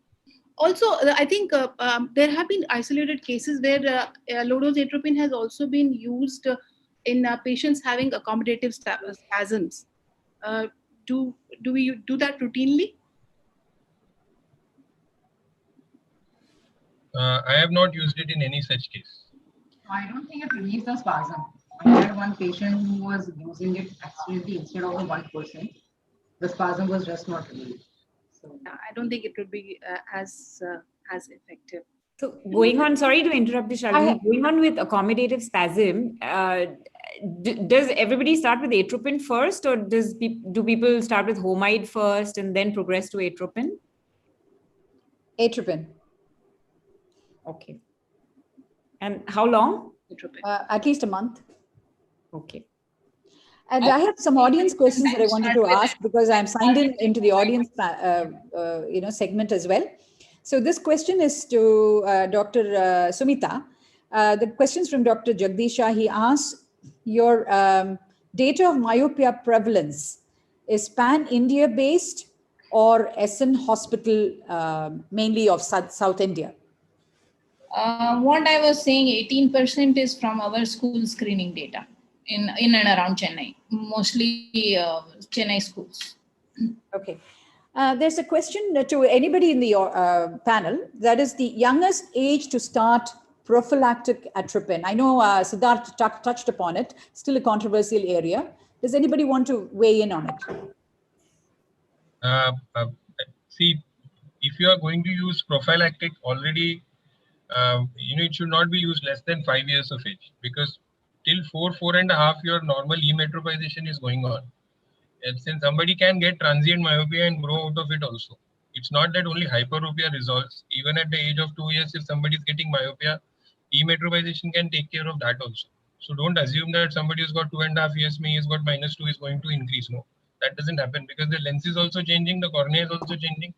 Also, I think there have been isolated cases where low-dose atropine has also been used in patients having accommodative spasms. Do we do that routinely? I have not used it in any such case. I don't think it relieves the spasm. I had one patient who was using it absolutely instead of the 1%. The spasm was just not relieved. So I don't think it would be as effective. So going on, sorry to interrupt you, Shalini, going on with accommodative spasm, does everybody start with atropine first, or do people start with homide first and then progress to atropine? Atropine. Okay. And how long? At least a month. Okay. And I have some audience questions that I wanted to ask because I'm signed into the audience segment as well. So this question is to Dr. Sumita. The question's from Dr. Jagdisha. He asks, your data of myopia prevalence is pan-India based or SN hospital mainly of South India? What I was saying, 18% is from our school screening data in and around Chennai, mostly Chennai schools. Okay. There's a question to anybody in the panel. That is the youngest age to start prophylactic atropine. I know Siddharth touched upon it, still a controversial area. Does anybody want to weigh in on it? See, if you are going to use prophylactic already, it should not be used less than 5 years of age, because till 4.5 your normal emetropization is going on. And since somebody can get transient myopia and grow out of it also. It's not that only hyperopia resolves. Even at the age of 2 years, if somebody is getting myopia, emetropization can take care of that also. So don't assume that somebody who's got 2.5 ESME has got -2 is going to increase. No, that doesn't happen because the lens is also changing, the cornea is also changing,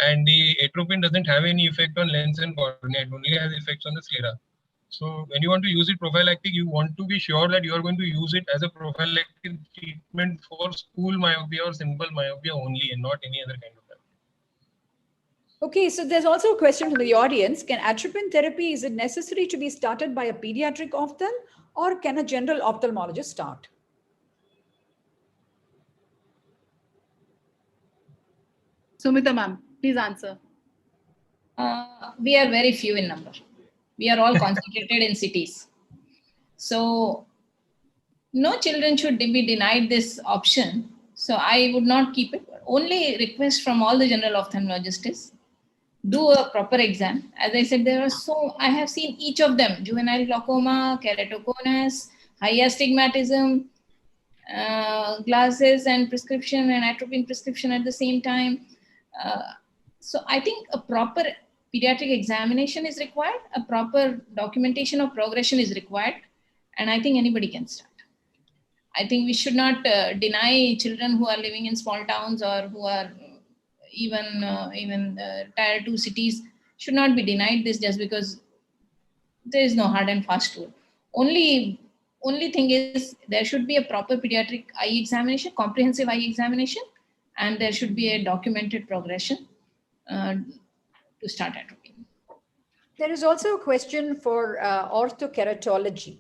and the atropine doesn't have any effect on lens and cornea. It only has effects on the sclera. So when you want to use it prophylactic, you want to be sure that you are going to use it as a prophylactic treatment for school myopia or simple myopia only, and not any other kind of myopia. Okay, so there's also a question from the audience. Can atropine therapy, is it necessary to be started by a pediatric ophthal, or can a general ophthalmologist start? Sumita ma'am, please answer. We are very few in number. We are all concentrated in cities. So no children should be denied this option. So I would not keep it. Only request from all the general ophthalmologists is do a proper exam. As I said, there are I have seen each of them: juvenile glaucoma, keratoconus, high astigmatism, glasses and prescription and atropine prescription at the same time. So I think a proper pediatric examination is required, a proper documentation of progression is required, and I think anybody can start. I think we should not deny children who are living in small towns or who are even tier 2 cities should not be denied this just because there is no hard and fast rule. Only thing is there should be a proper pediatric eye examination, comprehensive eye examination, and there should be a documented progression to start atropine. There is also a question for orthokeratology.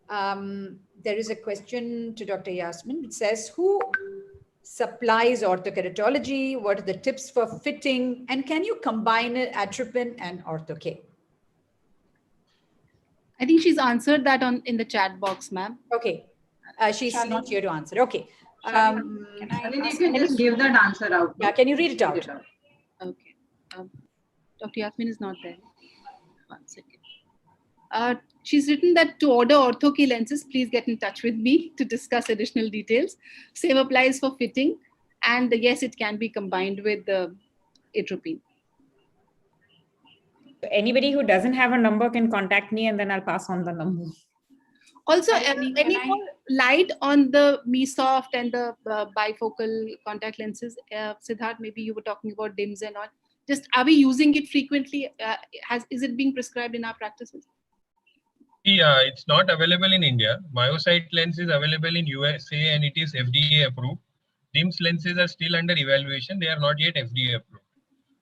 There is a question to Dr. Yasmine. It says, who supplies orthokeratology? What are the tips for fitting? And can you combine atropine and Ortho K? I think she's answered that in the chat box, ma'am. Okay. She's not here to answer. Okay. Can you just give that answer out? Yeah, can you read it out? Okay. Dr. Yasmine is not there. 1 second. She's written that to order Ortho K lenses, please get in touch with me to discuss additional details. Same applies for fitting. And yes, it can be combined with the atropine. Anybody who doesn't have a number can contact me and then I'll pass on the number. Also, any more light on the MeSoft and the bifocal contact lenses? Siddharth, maybe you were talking about DIMS and all. Just, are we using it frequently? Is it being prescribed in our practices? Yeah, it's not available in India. Myosight lens is available in USA and it is FDA approved. DIMS lenses are still under evaluation. They are not yet FDA approved.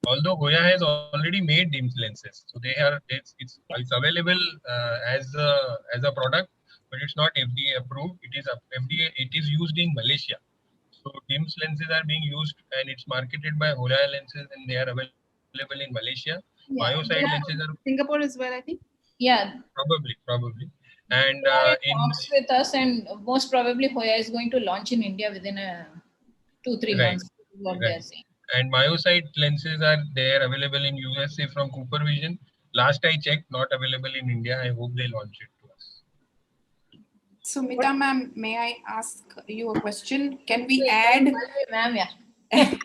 Although Hoya has already made DIMS lenses, so it's available as a product, but it's not FDA approved. It is used in Malaysia. So DIMS lenses are being used and it's marketed by Hoya lenses and they are available in Malaysia. Yeah. Myosight lenses are Singapore as well, I think. Yeah. Probably. And talks with us, and most probably Hoya is going to launch in India within 2-3 months. What they are saying. And Myosight lenses are there available in USA from Cooper Vision. Last I checked, not available in India. I hope they launch it to us. Sumita ma'am, may I ask you a question? Can we add? Ma'am, yeah.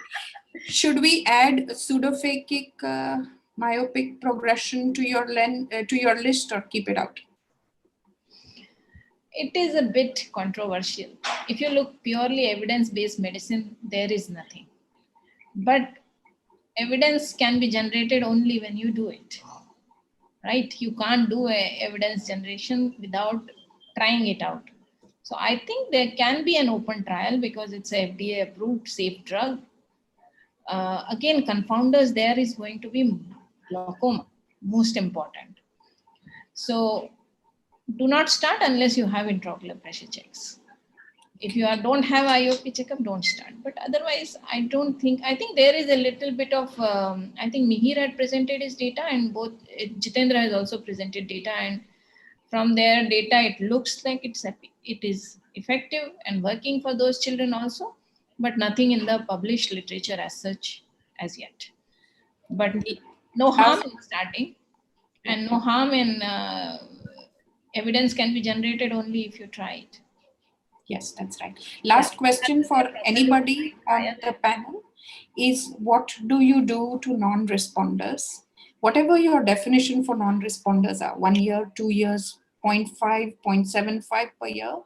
Should we add pseudophakic myopic progression to your list or keep it out? It is a bit controversial. If you look purely evidence-based medicine, there is nothing. But evidence can be generated only when you do it, right? You can't do evidence generation without trying it out. So I think there can be an open trial because it's a FDA approved safe drug. Again, confounders there is going to be glaucoma, most important. So do not start unless you have intraocular pressure checks. If you don't have IOP checkup, don't start. But otherwise, I think there is a little bit of, I think Mihir had presented his data and both Jitendra has also presented data, and from their data, it looks like it is effective and working for those children also, but nothing in the published literature as such as yet. But no harm in starting and no harm in evidence can be generated only if you try it. Yes, that's right. Last question for anybody on the panel is, what do you do to non-responders? Whatever your definition for non-responders are, 1 year, 2 years, 0.5, 0.75 per year.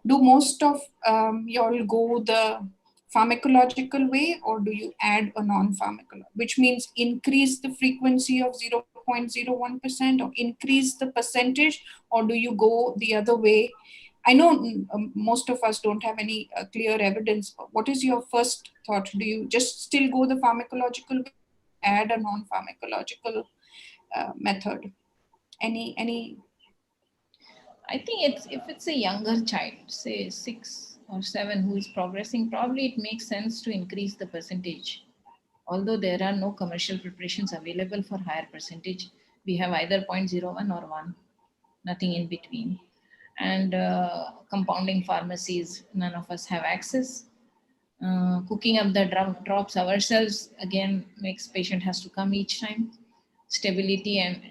Do most of y'all go the pharmacological way, or do you add a non-pharmacological, which means increase the frequency of 0.01% or increase the percentage, or do you go the other way? I know most of us don't have any clear evidence, but what is your first thought? Do you just still go the pharmacological way, add a non-pharmacological method? Any? I think if it's a younger child, say 6 or 7, who is progressing, probably it makes sense to increase the percentage. Although there are no commercial preparations available for higher percentage, we have either 0.01 or 1, nothing in between. And compounding pharmacies, none of us have access. Cooking up the drops ourselves, again, makes patient has to come each time. Stability and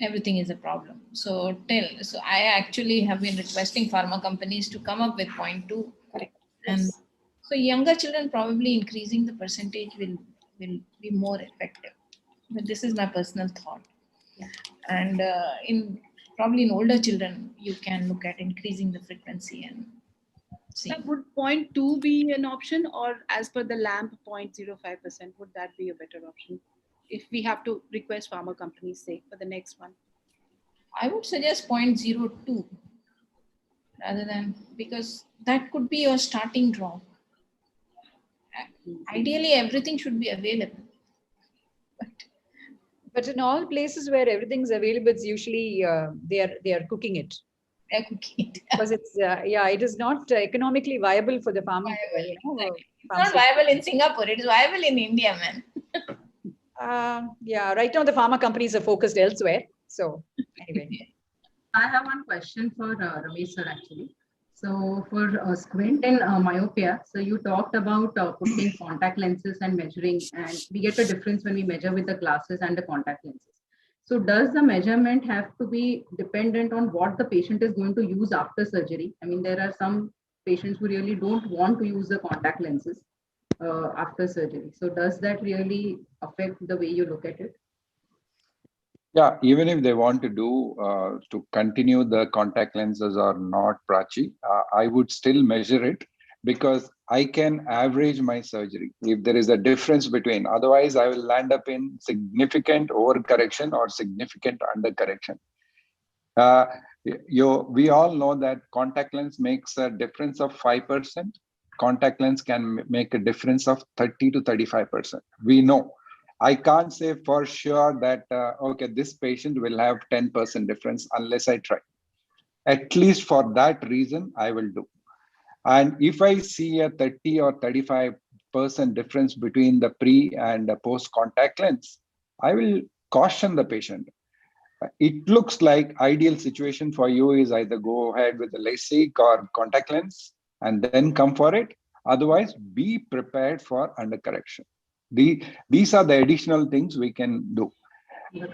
everything is a problem. So I actually have been requesting pharma companies to come up with 0.2. Correct. And Yes. so younger children, probably increasing the percentage will be more effective. But this is my personal thought. Yeah. And probably in older children, you can look at increasing the frequency and see. Would 0.2 be an option, or as per the LAMP 0.05%, would that be a better option? If we have to request pharma companies, say, for the next one. I would suggest 0.02 rather than, because that could be your starting drop. Ideally, everything should be available. But in all places where everything's available, it's usually they are cooking it. They're cooking it. Because it's it is not economically viable for the farming. It's not viable in Singapore. It is viable in India, man. Yeah, right now the pharma companies are focused elsewhere. So anyway. I have one question for Ramesh sir actually. So for squint and myopia, so you talked about putting contact lenses and measuring, and we get a difference when we measure with the glasses and the contact lenses. So does the measurement have to be dependent on what the patient is going to use after surgery? I mean, there are some patients who really don't want to use the contact lenses after surgery. So does that really affect the way you look at it? Yeah, even if they want to do to continue the contact lenses or not, Prachi, I would still measure it because I can average my surgery. If there is a difference between, otherwise I will land up in significant overcorrection or significant undercorrection. We all know that contact lens makes a difference of 5%. Contact lens can make a difference of 30 to 35%. We know. I can't say for sure that, okay, this patient will have 10% difference unless I try. At least for that reason, I will do. And if I see a 30 or 35% difference between the pre and the post contact lens, I will caution the patient. It looks like ideal situation for you is either go ahead with the LASIK or contact lens and then come for it. Otherwise, be prepared for undercorrection. These are the additional things we can do.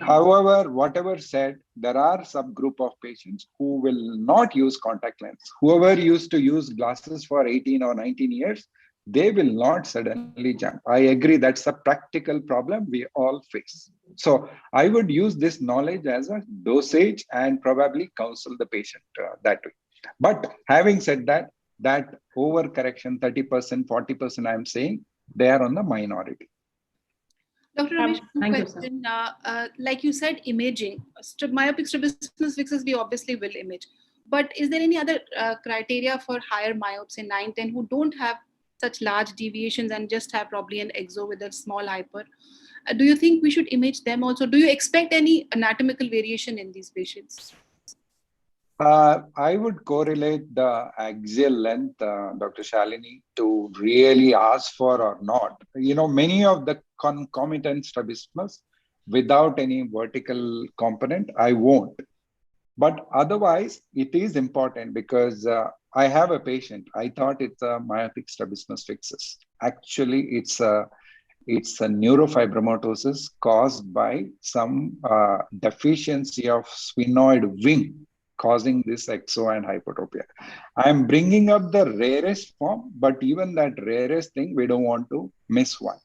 However, whatever said, there are subgroup of patients who will not use contact lens. Whoever used to use glasses for 18 or 19 years, they will not suddenly jump. I agree, that's a practical problem we all face. So I would use this knowledge as a dosage and probably counsel the patient that way. But having said that, that overcorrection, 30%, 40%, I'm saying, they are on the minority. Dr. Ramesh, question. Like you said, imaging. Myopic strabismus fixes, we obviously will image. But is there any other criteria for higher myopes in 9-10 who don't have such large deviations and just have probably an exo with a small hyper? Do you think we should image them also? Do you expect any anatomical variation in these patients? I would correlate the axial length, Dr. Shalini, to really ask for or not. You know, many of the concomitant strabismus without any vertical component, I won't. But otherwise, it is important because I have a patient. I thought it's a myopic strabismus fixus. Actually, it's a neurofibromatosis caused by some deficiency of sphenoid wing, causing this exo and hypertropia. I'm bringing up the rarest form, but even that rarest thing, we don't want to miss one.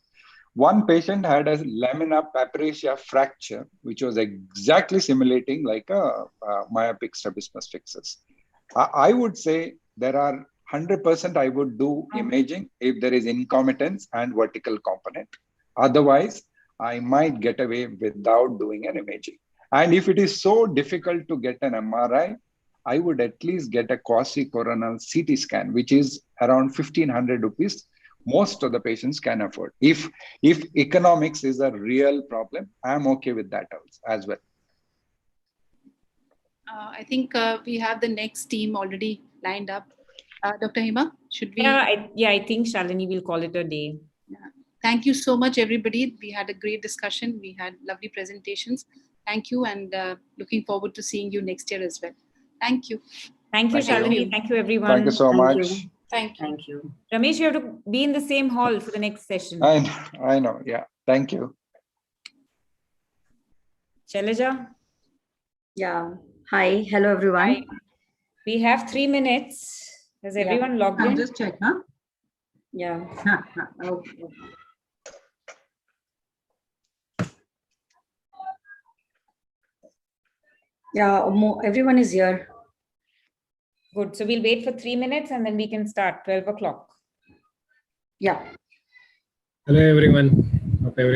One patient had a lamina papyracea fracture, which was exactly simulating like a myopic strabismus fixus. I would say there are 100% I would do imaging if there is incompetence and vertical component. Otherwise, I might get away without doing an imaging. And if it is so difficult to get an MRI, I would at least get a quasi-coronal CT scan, which is around 1,500 rupees. Most of the patients can afford. If economics is a real problem, I'm okay with that as well. I think we have the next team already lined up. Dr. Hima, should we? Yeah, I think Shalini will call it a day. Yeah. Thank you so much, everybody. We had a great discussion. We had lovely presentations. Thank you, and looking forward to seeing you next year as well. Thank you. Thank you, Shalini. Thank you, everyone. Thank you so much. Thank you. Thank you. Ramesh, you have to be in the same hall for the next session. I know. Yeah. Thank you. Shailaja? Yeah. Hi. Hello, everyone. Hi. We have 3 minutes. Has everyone logged in? I'll just check, huh? Yeah. Okay. Yeah, everyone is here. Good. So we'll wait for 3 minutes and then we can start 12 o'clock. Yeah. Hello, everyone. Hope everyone